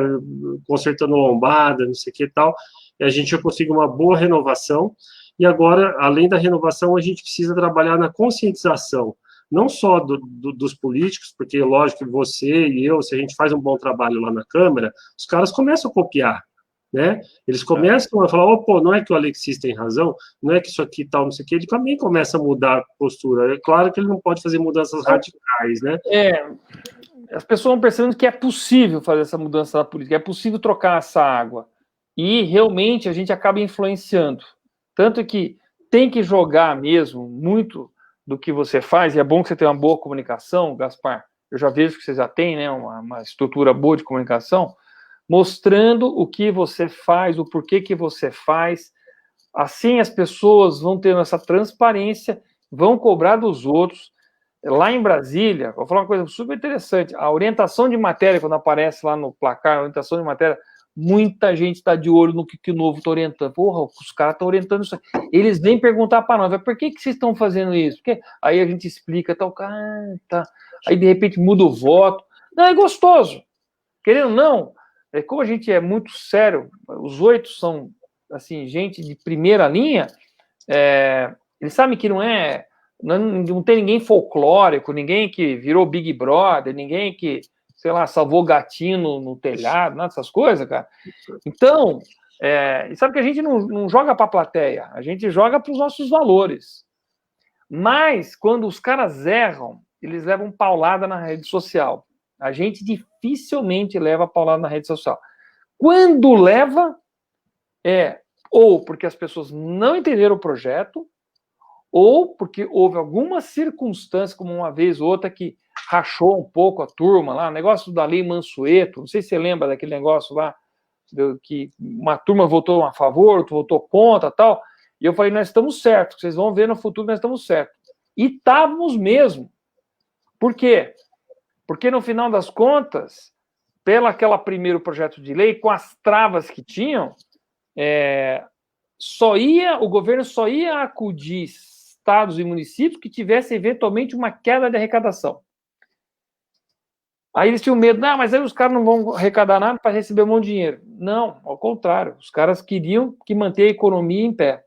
consertando lombada, não sei o que e tal, e a gente já conseguiu uma boa renovação, e agora, além da renovação, a gente precisa trabalhar na conscientização, não só dos políticos, porque lógico que você e eu, se a gente faz um bom trabalho lá na Câmara, os caras começam a copiar, né? Eles começam a falar, pô, não é que o Alexis tem razão, não é que isso aqui tal, não sei o que, ele também começa a mudar a postura. É claro que ele não pode fazer mudanças radicais, né? As pessoas vão percebendo que é possível fazer essa mudança na política, é possível trocar essa água. E realmente a gente acaba influenciando. Tanto que tem que jogar mesmo muito do que você faz, e é bom que você tenha uma boa comunicação, Gaspar. Eu já vejo que você já tem, né, uma estrutura boa de comunicação, mostrando o que você faz, o porquê que você faz. Assim as pessoas vão tendo essa transparência, vão cobrar dos outros. Lá em Brasília, vou falar uma coisa super interessante, a orientação de matéria, quando aparece lá no placar, a orientação de matéria, muita gente está de olho no que o Novo está orientando. Porra, os caras estão orientando isso. Eles vêm perguntar para nós, por que vocês estão fazendo isso? Porque aí a gente explica, tal, tá. Aí de repente muda o voto. Não, é gostoso. Querendo ou não, como a gente é muito sério, os 8 são, assim, gente de primeira linha, eles sabem que não é não tem ninguém folclórico, ninguém que virou Big Brother, ninguém que, sei lá, salvou gatinho no telhado, nada dessas coisas, cara. Então, e sabe que a gente não joga para a plateia, a gente joga para os nossos valores. Mas, quando os caras erram, eles levam paulada na rede social. A gente dificilmente leva paulada na rede social. Quando leva, ou porque as pessoas não entenderam o projeto, ou porque houve alguma circunstância, como uma vez ou outra, que rachou um pouco a turma lá, o negócio da Lei Mansueto, não sei se você lembra daquele negócio lá, que uma turma votou a favor, outra votou contra, tal, e eu falei, nós estamos certos, vocês vão ver no futuro, nós estamos certos. E estávamos mesmo. Por quê? Porque, no final das contas, aquele primeiro projeto de lei, com as travas que tinham, o governo só ia acudir estados e municípios que tivessem eventualmente uma queda de arrecadação. Aí eles tinham medo, mas aí os caras não vão arrecadar nada para receber um monte de dinheiro. Não, ao contrário, os caras queriam que manter a economia em pé.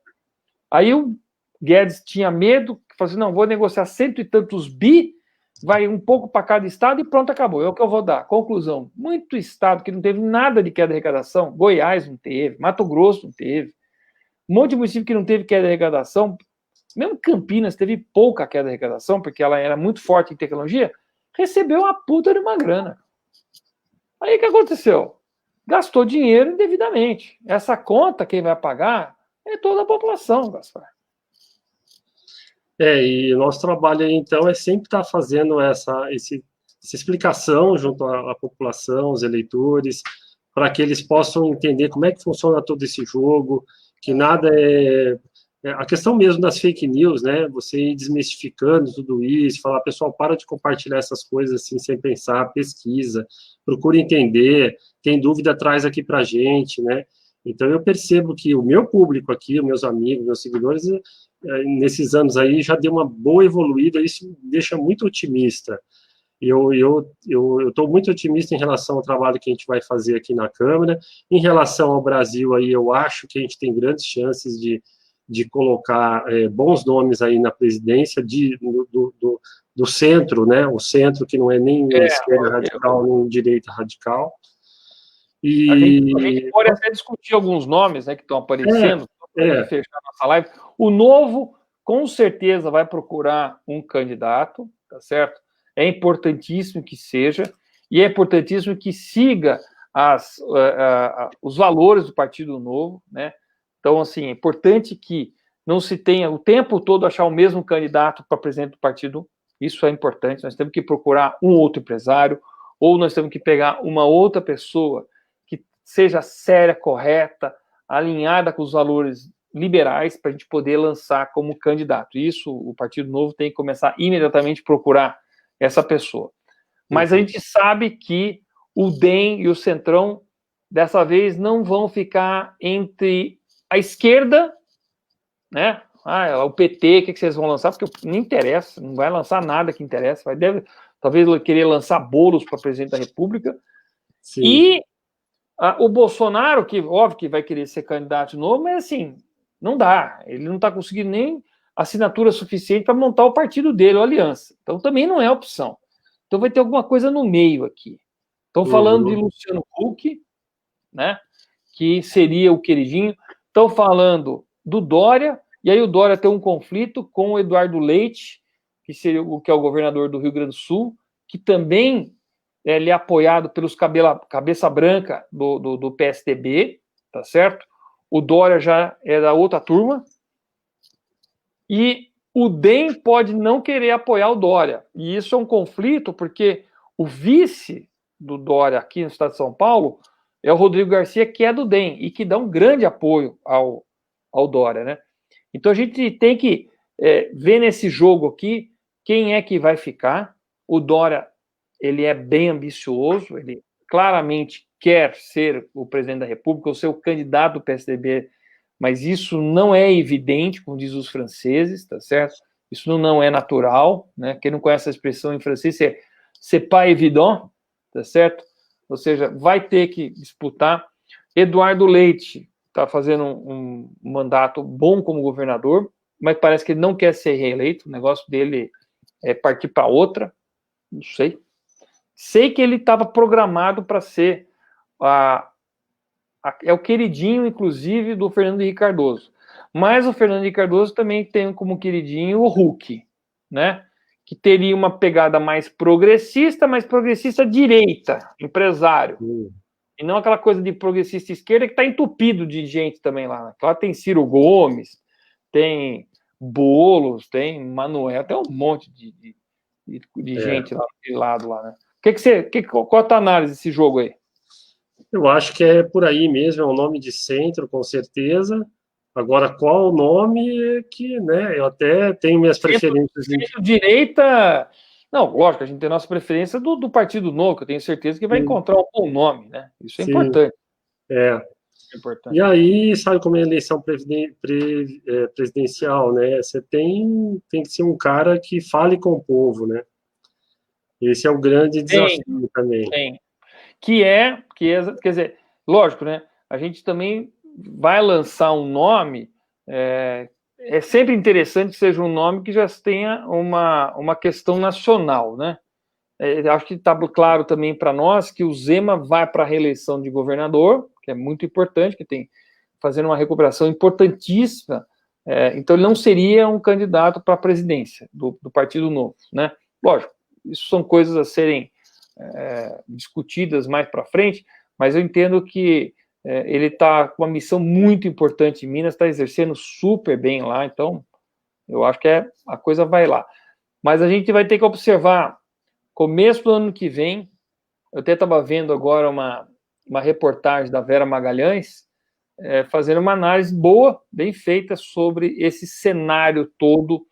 Aí o Guedes tinha medo, falou assim, não, vou negociar 100 e tantos bi, vai um pouco para cada estado e pronto, acabou, é o que eu vou dar. Conclusão, muito estado que não teve nada de queda de arrecadação, Goiás não teve, Mato Grosso não teve, um monte de município que não teve queda de arrecadação, mesmo Campinas teve pouca queda de arrecadação, porque ela era muito forte em tecnologia, recebeu uma puta de uma grana. Aí o que aconteceu? Gastou dinheiro indevidamente. Essa conta, quem vai pagar é toda a população, Gaspar. E o nosso trabalho aí, então, é sempre estar fazendo essa explicação junto à população, os eleitores, para que eles possam entender como é que funciona todo esse jogo, que nada a questão mesmo das fake news, né? Você ir desmistificando tudo isso, falar, pessoal, para de compartilhar essas coisas assim sem pensar, pesquisa, procura entender, tem dúvida, traz aqui para a gente, né? Então eu percebo que o meu público aqui, os meus amigos, meus seguidores, nesses anos aí já deu uma boa evoluída, isso me deixa muito otimista. Eu estou muito otimista em relação ao trabalho que a gente vai fazer aqui na Câmara. Em relação ao Brasil, aí, eu acho que a gente tem grandes chances de colocar bons nomes aí na presidência do centro, né? O centro que não é nem esquerda radical, nem direita radical. A gente pode até discutir alguns nomes, né, que estão aparecendo, para fechar nossa live. O Novo, com certeza, vai procurar um candidato, tá certo? É importantíssimo que seja, e é importantíssimo que siga os valores do Partido Novo, né? Então, assim, é importante que não se tenha o tempo todo achar o mesmo candidato para presidente do partido, isso é importante, nós temos que procurar um outro empresário, ou nós temos que pegar uma outra pessoa que seja séria, correta, alinhada com os valores liberais, para a gente poder lançar como candidato. Isso, o Partido Novo tem que começar imediatamente a procurar essa pessoa. Mas a gente sabe que o DEM e o Centrão, dessa vez, não vão ficar entre a esquerda, né? O PT, o que vocês vão lançar? Porque não interessa, não vai lançar nada que interessa. Talvez querer lançar bolos para presidente da República. Sim. E o Bolsonaro, que óbvio que vai querer ser candidato de novo, mas assim, não dá. Ele não está conseguindo nem assinatura suficiente para montar o partido dele, a aliança. Então também não é opção. Então vai ter alguma coisa no meio aqui. Estão falando de Luciano Huck, né? Que seria o queridinho. Estão falando do Dória, e aí o Dória tem um conflito com o Eduardo Leite, que é o governador do Rio Grande do Sul, que também ele é apoiado pelos cabeça branca do PSDB, tá certo? O Dória já é da outra turma, e o DEM pode não querer apoiar o Dória, e isso é um conflito, porque o vice do Dória aqui no estado de São Paulo é o Rodrigo Garcia, que é do DEM, e que dá um grande apoio ao Dória, né? Então a gente tem que ver nesse jogo aqui quem é que vai ficar. O Dória, ele é bem ambicioso, ele claramente quer ser o presidente da República, ou ser o candidato do PSDB, mas isso não é evidente, como diz os franceses, tá certo? Isso não é natural, né? Quem não conhece a expressão em francês é c'est pas évident, tá certo? Ou seja, vai ter que disputar. Eduardo Leite está fazendo um mandato bom como governador, mas parece que ele não quer ser reeleito, o negócio dele é partir para outra, não sei. Sei que ele estava programado para ser é o queridinho, inclusive, do Fernando Henrique Cardoso. Mas o Fernando Henrique Cardoso também tem como queridinho o Huck, né? Que teria uma pegada mais progressista direita, empresário. E não aquela coisa de progressista esquerda que está entupido de gente também lá. Lá tem Ciro Gomes, tem Boulos, tem Manuel, tem um monte de gente lá daquele lado lá, né? Qual a tua análise desse jogo aí? Eu acho que é por aí mesmo, é um nome de centro, com certeza. Agora, qual o nome que, né, eu até tenho minhas preferências. Centro-direita, não, lógico, a gente tem a nossa preferência do Partido Novo, que eu tenho certeza que vai encontrar um bom nome, né? Isso é importante. É importante. E aí, sabe como é a eleição presidencial, né? Você tem que ser um cara que fale com o povo, né? Esse é o grande desafio também. Tem. Que é, quer dizer, lógico, né? A gente também vai lançar um nome, é sempre interessante que seja um nome que já tenha uma questão nacional, né? Acho que está claro também para nós que o Zema vai para a reeleição de governador, que é muito importante, que tem fazendo uma recuperação importantíssima, então ele não seria um candidato para a presidência do Partido Novo, né? Lógico, isso são coisas a serem discutidas mais para frente, mas eu entendo que ele está com uma missão muito importante em Minas, está exercendo super bem lá, então eu acho que a coisa vai lá. Mas a gente vai ter que observar, começo do ano que vem, eu até estava vendo agora uma reportagem da Vera Magalhães, fazendo uma análise boa, bem feita, sobre esse cenário todo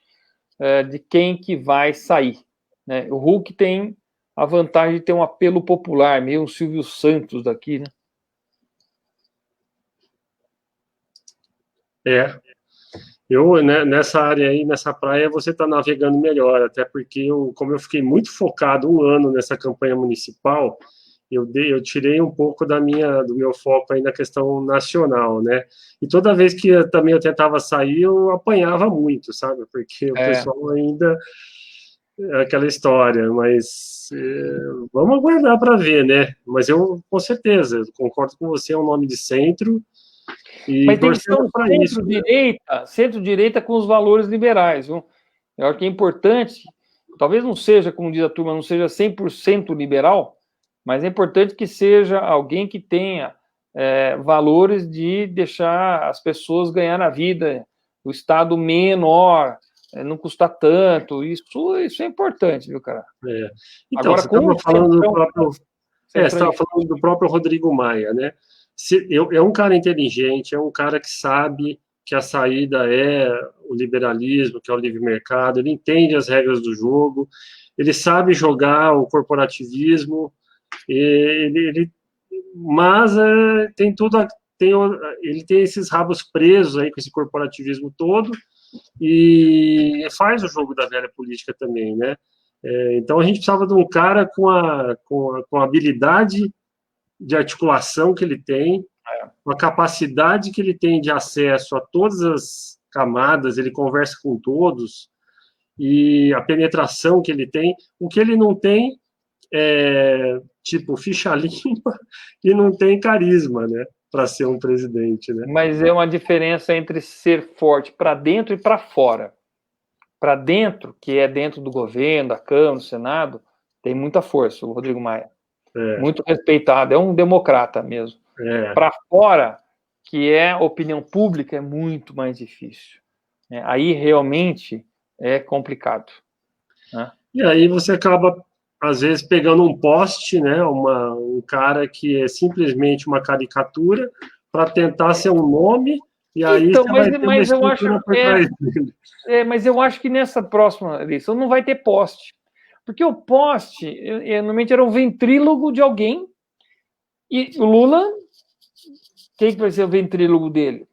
de quem que vai sair, né? O Huck tem a vantagem de ter um apelo popular, meio um Silvio Santos daqui, né? Eu, né, nessa área aí, nessa praia, você está navegando melhor, até porque como eu fiquei muito focado um ano nessa campanha municipal, eu tirei um pouco do meu foco aí na questão nacional, né? E toda vez que eu tentava sair, eu apanhava muito, sabe? Porque o pessoal ainda aquela história, mas vamos aguardar para ver, né? Mas eu, com certeza, eu concordo com você, é um nome de centro, e mas tem que ser um centro-direita, centro-direita com os valores liberais, viu? Eu acho que é importante, talvez não seja, como diz a turma, não seja 100% liberal, mas é importante que seja alguém que tenha valores de deixar as pessoas ganhar a vida, o Estado menor, não custa tanto, isso é importante, viu, cara? Então, agora, você estava falando do próprio Rodrigo Maia, né? É um cara inteligente, é um cara que sabe que a saída é o liberalismo, que é o livre mercado, ele entende as regras do jogo, ele sabe jogar o corporativismo, mas ele tem esses rabos presos aí com esse corporativismo todo, e faz o jogo da velha política também, né? Então a gente precisava de um cara com a habilidade de articulação que ele tem, com a capacidade que ele tem de acesso a todas as camadas, ele conversa com todos, e a penetração que ele tem. O que ele não tem é, tipo, ficha limpa e não tem carisma, né? Para ser um presidente, né? Mas é uma diferença entre ser forte para dentro e para fora. Para dentro, que é dentro do governo, da Câmara, do Senado, tem muita força o Rodrigo Maia. Muito respeitado, é um democrata mesmo. Para fora, que é opinião pública, é muito mais difícil. Aí realmente é complicado, né? E aí você acaba, às vezes, pegando um poste, né? Um cara que é simplesmente uma caricatura para tentar ser um nome, e aí então, você vai ter uma estrutura por trás dele. Mas eu acho que nessa próxima eleição não vai ter poste. Porque o poste, normalmente, era um ventrílogo de alguém, e o Lula, quem que vai ser o ventrílogo dele?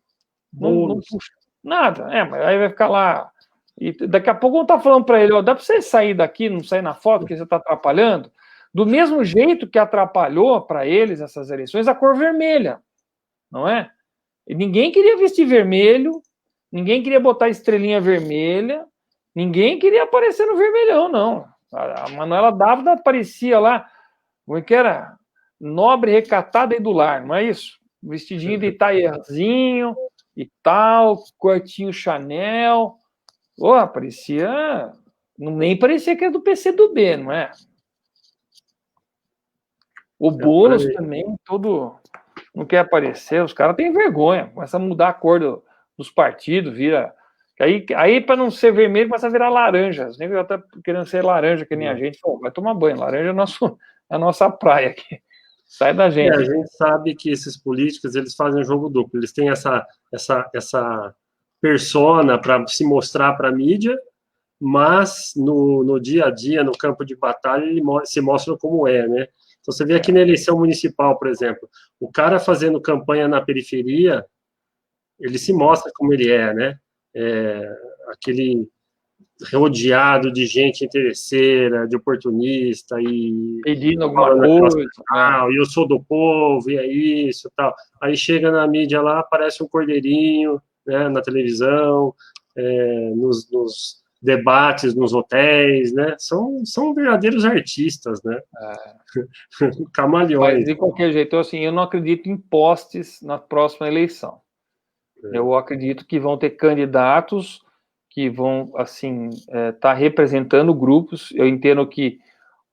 Não puxa nada. Mas aí vai ficar lá. E daqui a pouco vão estar falando para ele, dá para você sair daqui, não sair na foto, porque você está atrapalhando? Do mesmo jeito que atrapalhou para eles essas eleições a cor vermelha, não é? E ninguém queria vestir vermelho, ninguém queria botar estrelinha vermelha, ninguém queria aparecer no vermelhão, não. A Manuela Dávila aparecia lá, como é que era? Nobre, recatada e do lar, não é isso? Vestidinho de taierzinho e tal, cortinho Chanel. Oh, parecia... Nem parecia que era do PCdoB, não é? O Boulos também, todo... Não quer aparecer, os caras têm vergonha. Começa a mudar a cor dos partidos, vira... Aí para não ser vermelho, começa a virar laranja. Os negros já estão querendo ser laranja, que nem a gente. Pô, vai tomar banho, laranja é a nossa praia aqui. Sai da gente. A gente sabe que esses políticos, eles fazem um jogo duplo. Eles têm essa persona para se mostrar para a mídia, mas no dia a dia, no campo de batalha, ele se mostra como é, né? Então, você vê aqui na eleição municipal, por exemplo, o cara fazendo campanha na periferia, ele se mostra como ele é, né? Aquele rodeado de gente interesseira, de oportunista e pedindo alguma coisa, e eu sou do povo, e é isso, tal. Aí chega na mídia lá, aparece um cordeirinho, né, na televisão, nos debates, nos hotéis, né? São verdadeiros artistas, né? Camaleões. Mas de qualquer jeito, assim, eu não acredito em postes na próxima eleição. Eu acredito que vão ter candidatos que vão, assim, estar representando grupos. Eu entendo que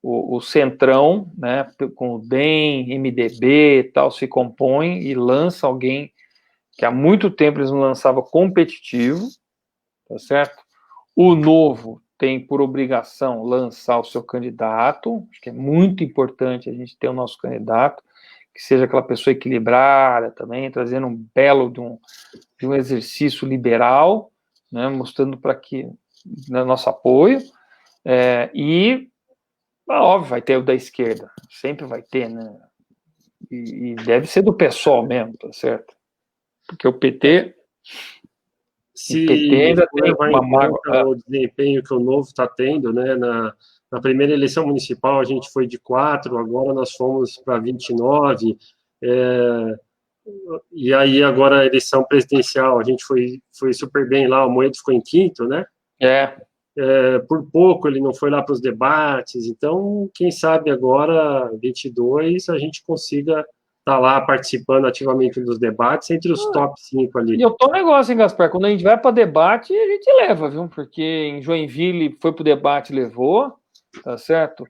o Centrão, né, com o DEM, MDB e tal, se compõe e lança alguém que há muito tempo eles não lançavam competitivo, tá certo? O Novo tem por obrigação lançar o seu candidato, acho que é muito importante a gente ter o nosso candidato, que seja aquela pessoa equilibrada também, trazendo um belo de um exercício liberal, né, mostrando para que nosso apoio, e óbvio, vai ter o da esquerda, sempre vai ter, né, e deve ser do PSOL mesmo, tá certo? Porque o PT... Se ainda tem uma conta o desempenho que o Novo está tendo, né, na primeira eleição municipal a gente foi de 4, agora nós fomos para 29, e aí agora a eleição presidencial, a gente foi super bem lá, o Moedo ficou em 5º, né? Por pouco ele não foi lá para os debates, então quem sabe agora, 22, a gente consiga estar lá participando ativamente dos debates entre os top 5 ali. E eu tô um negócio, hein, Gaspar? Quando a gente vai para debate, a gente leva, viu? Porque em Joinville foi para o debate, levou, tá certo?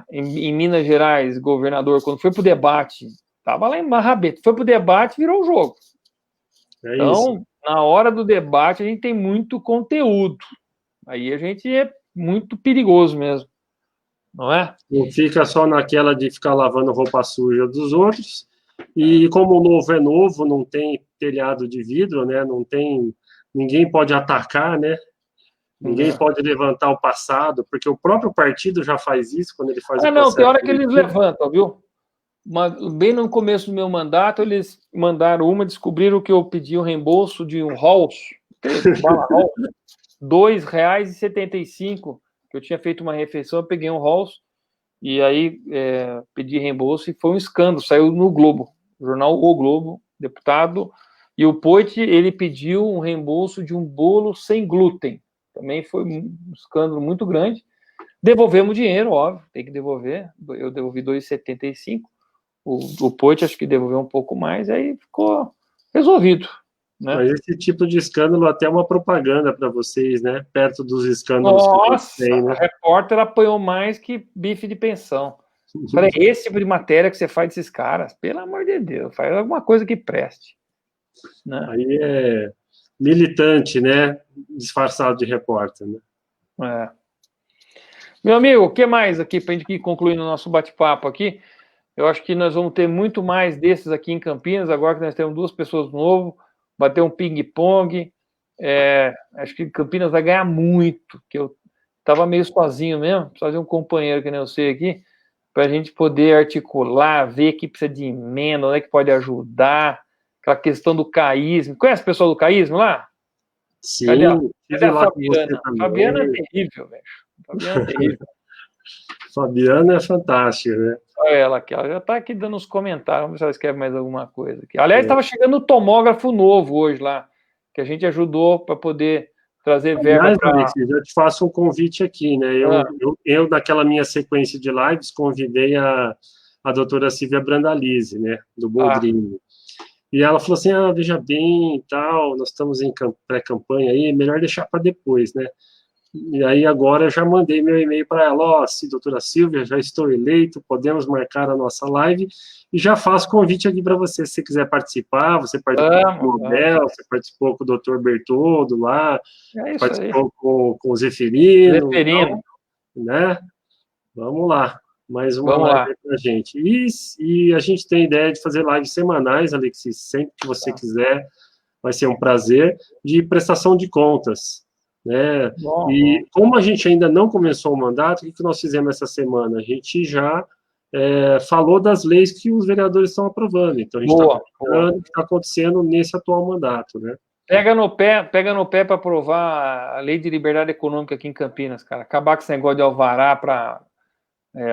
Em Minas Gerais, governador, quando foi para o debate, tava lá em Marrabete, foi para o debate, virou o jogo. Então, isso. Na hora do debate, a gente tem muito conteúdo. Aí a gente é muito perigoso mesmo, não é? Não fica só naquela de ficar lavando roupa suja dos outros. E como o Novo é novo, não tem telhado de vidro, né? Não tem, ninguém pode atacar, né? Ninguém pode levantar o passado, porque o próprio partido já faz isso quando ele faz o processo. Não, tem hora que eles levantam, viu? Bem no começo do meu mandato, eles mandaram descobriram que eu pedi um reembolso de um Halls, R$2,75, que eu tinha feito uma refeição, eu peguei um Halls, e aí pedi reembolso, e foi um escândalo, saiu no Globo, jornal O Globo, deputado, e o Poit, ele pediu um reembolso de um bolo sem glúten, também foi um escândalo muito grande. Devolvemos o dinheiro, óbvio, tem que devolver, eu devolvi R$2,75, o Poit acho que devolveu um pouco mais, aí ficou resolvido. Né? Mas esse tipo de escândalo até é uma propaganda para vocês, né? Perto dos escândalos que tem, né? A repórter apanhou mais que bife de pensão. Falei, esse tipo de matéria que você faz desses caras, pelo amor de Deus, faz alguma coisa que preste. Né? Aí é militante, né? Disfarçado de repórter, né? Meu amigo, o que mais aqui para a gente concluir no nosso bate-papo aqui? Eu acho que nós vamos ter muito mais desses aqui em Campinas, agora que nós temos 2 pessoas novas, bater um ping-pong. Acho que Campinas vai ganhar muito, que eu estava meio sozinho mesmo, preciso de um companheiro que nem eu sei aqui, para a gente poder articular, ver que precisa de emenda, onde é que pode ajudar, aquela questão do caísmo. Conhece o pessoal do caísmo lá? Sim, cadê a Fabiana? Fabiana é terrível, velho. Fabiana é terrível. Fabiana é fantástica, né? Olha ela aqui, ela já está aqui dando os comentários, vamos ver se ela escreve mais alguma coisa aqui. Aliás, estava chegando o tomógrafo novo hoje lá, que a gente ajudou para poder trazer verba Aliás, para... Alex, eu te faço um convite aqui, né? Eu, naquela minha sequência de lives, convidei a doutora Silvia Brandalize, né? Do Boldrini. E ela falou assim, veja bem e tal, nós estamos em pré-campanha aí, melhor deixar para depois, né? E aí agora eu já mandei meu e-mail para ela, doutora Silvia, já estou eleito, podemos marcar a nossa live, e já faço convite aqui para você, se você quiser participar, você participou com o Nobel, você participou com o doutor Bertoldo lá, participou com o Zeferino, então, né? Vamos lá, mais uma live para a gente. E a gente tem ideia de fazer lives semanais, Alexis, sempre que você quiser, vai ser um prazer, de prestação de contas. Né? E como a gente ainda não começou o mandato, o que nós fizemos essa semana? A gente já falou das leis que os vereadores estão aprovando. Então, a gente está comentando o que está acontecendo nesse atual mandato. Né? Pega no pé para aprovar a lei de liberdade econômica aqui em Campinas, cara. Acabar com esse negócio de alvará para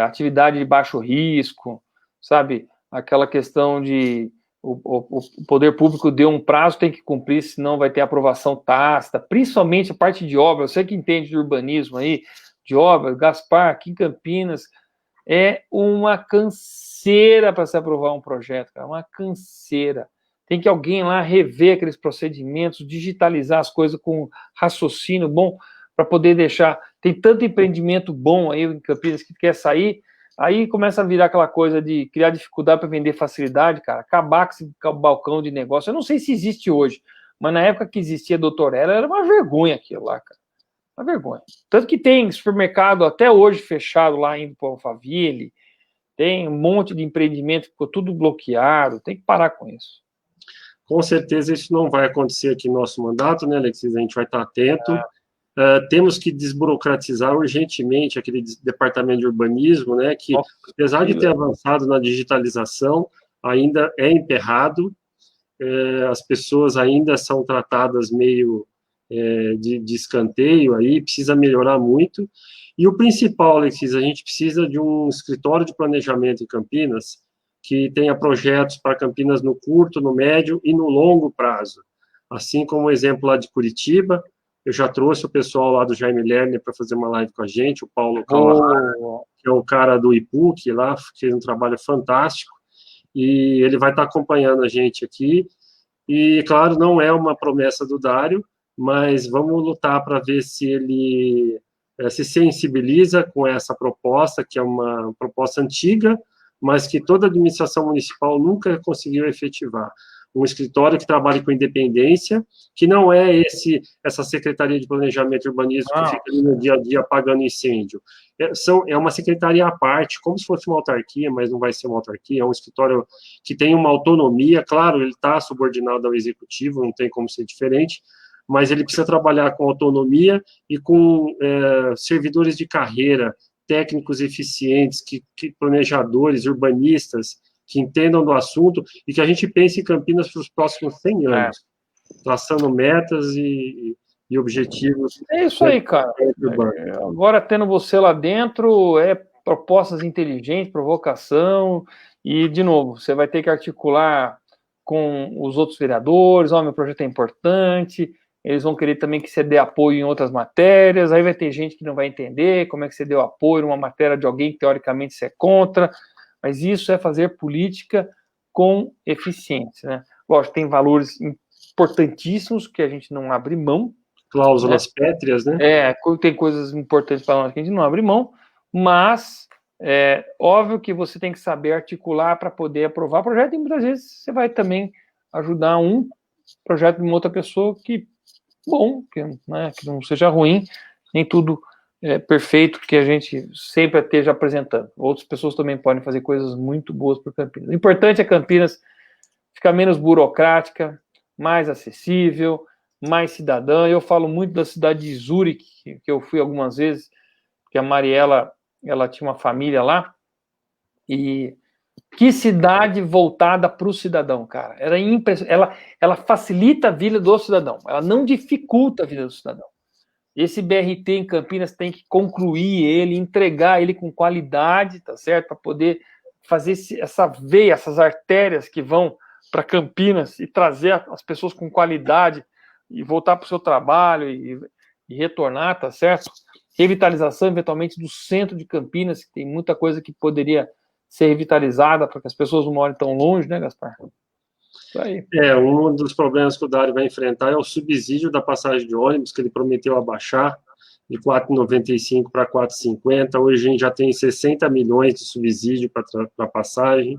atividade de baixo risco, sabe? Aquela questão de o poder público deu um prazo, tem que cumprir, senão vai ter aprovação tácita, principalmente a parte de obra. Você que entende de urbanismo aí, de obra, Gaspar, aqui em Campinas, é uma canseira para se aprovar um projeto, cara, uma canseira. Tem que alguém lá rever aqueles procedimentos, digitalizar as coisas com raciocínio bom, para poder deixar... Tem tanto empreendimento bom aí em Campinas que quer sair, aí começa a virar aquela coisa de criar dificuldade para vender facilidade, cara, acabar com esse balcão de negócio. Eu não sei se existe hoje, mas na época que existia a Doutorela, era uma vergonha aquilo lá, cara. Uma vergonha. Tanto que tem supermercado até hoje fechado lá indo para o Alphaville, tem um monte de empreendimento que ficou tudo bloqueado, tem que parar com isso. Com certeza isso não vai acontecer aqui no nosso mandato, né, Alexis? A gente vai estar atento. Temos que desburocratizar urgentemente aquele departamento de urbanismo, né, que, apesar de ter avançado na digitalização, ainda é emperrado, as pessoas ainda são tratadas meio de escanteio, aí precisa melhorar muito. E o principal, Alexis, a gente precisa de um escritório de planejamento em Campinas que tenha projetos para Campinas no curto, no médio e no longo prazo. Assim como o exemplo lá de Curitiba, eu já trouxe o pessoal lá do Jaime Lerner para fazer uma live com a gente, o Paulo Calahara, que é o cara do IPUC lá, fez um trabalho fantástico, e ele vai estar acompanhando a gente aqui. E, claro, não é uma promessa do Dário, mas vamos lutar para ver se ele se sensibiliza com essa proposta, que é uma proposta antiga, mas que toda a administração municipal nunca conseguiu efetivar. Um escritório que trabalhe com independência, que não é essa Secretaria de Planejamento e Urbanismo que fica ali no dia a dia apagando incêndio. É uma secretaria à parte, como se fosse uma autarquia, mas não vai ser uma autarquia, é um escritório que tem uma autonomia, claro, ele está subordinado ao executivo, não tem como ser diferente, mas ele precisa trabalhar com autonomia e com servidores de carreira, técnicos eficientes, planejadores, urbanistas, que entendam do assunto e que a gente pense em Campinas para os próximos 100 anos, traçando metas e objetivos. É isso aí, cara. Agora, tendo você lá dentro, propostas inteligentes, provocação, e, de novo, você vai ter que articular com os outros vereadores, meu projeto é importante, eles vão querer também que você dê apoio em outras matérias, aí vai ter gente que não vai entender como é que você deu apoio numa matéria de alguém que, teoricamente, você é contra, mas isso é fazer política com eficiência, né? Lógico, tem valores importantíssimos que a gente não abre mão. Cláusulas pétreas, né? Tem coisas importantes para nós que a gente não abre mão, mas é óbvio que você tem que saber articular para poder aprovar o projeto, e muitas vezes você vai também ajudar um projeto de uma outra pessoa que não seja ruim, nem tudo perfeito que a gente sempre esteja apresentando. Outras pessoas também podem fazer coisas muito boas para Campinas. O importante é Campinas ficar menos burocrática, mais acessível, mais cidadã. Eu falo muito da cidade de Zurique, que eu fui algumas vezes, porque a Mariela, ela tinha uma família lá, e que cidade voltada para o cidadão, cara. Era ela facilita a vida do cidadão, ela não dificulta a vida do cidadão. Esse BRT em Campinas tem que concluir ele, entregar ele com qualidade, tá certo? Para poder fazer essa veia, essas artérias que vão para Campinas e trazer as pessoas com qualidade e voltar para o seu trabalho e retornar, tá certo? Revitalização, eventualmente, do centro de Campinas, que tem muita coisa que poderia ser revitalizada para que as pessoas não morem tão longe, né, Gaspar? Isso aí. Um dos problemas que o Dário vai enfrentar é o subsídio da passagem de ônibus, que ele prometeu abaixar de 4,95 para 4,50. Hoje a gente já tem 60 milhões de subsídio para passagem.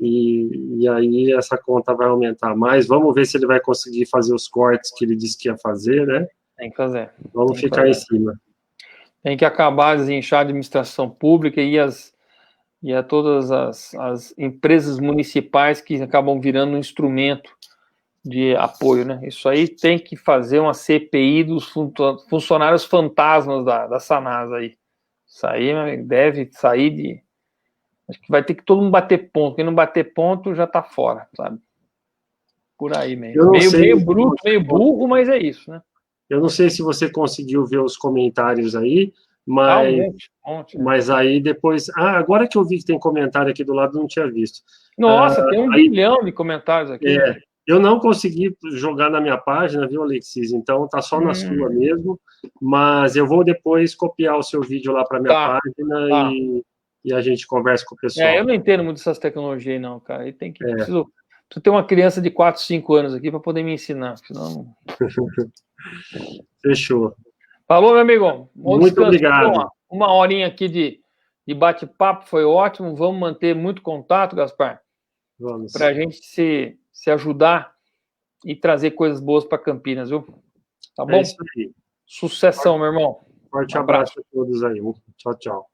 E aí essa conta vai aumentar mais. Vamos ver se ele vai conseguir fazer os cortes que ele disse que ia fazer, né? Tem que fazer. Vamos ficar em cima. Tem que acabar de desinchar a administração pública e a todas as empresas municipais que acabam virando um instrumento de apoio, né? Isso aí tem que fazer uma CPI dos funcionários fantasmas da Sanasa aí. Isso aí deve sair de... Acho que vai ter que todo mundo bater ponto. Quem não bater ponto já tá fora, sabe? Por aí mesmo. Meio bruto, meio burro, mas é isso, né? Eu não sei se você conseguiu ver os comentários aí, mas, um monte, mas aí depois... agora que eu vi que tem comentário aqui do lado, não tinha visto. Nossa, tem 1 bilhão de comentários aqui. Eu não consegui jogar na minha página, viu, Alexis? Então tá só na sua mesmo, mas eu vou depois copiar o seu vídeo lá para minha página e a gente conversa com o pessoal. Eu não entendo muito dessas tecnologias, não, cara. Aí tem que... Preciso ter uma criança de 4, 5 anos aqui para poder me ensinar, senão... Fechou. Falou, meu amigo. Muito obrigado. Uma horinha aqui de bate-papo, foi ótimo. Vamos manter muito contato, Gaspar. Vamos. Para a gente se ajudar e trazer coisas boas para Campinas, viu? Tá bom? É isso aí. Sucessão, meu irmão. Forte abraço a todos aí. Tchau, tchau.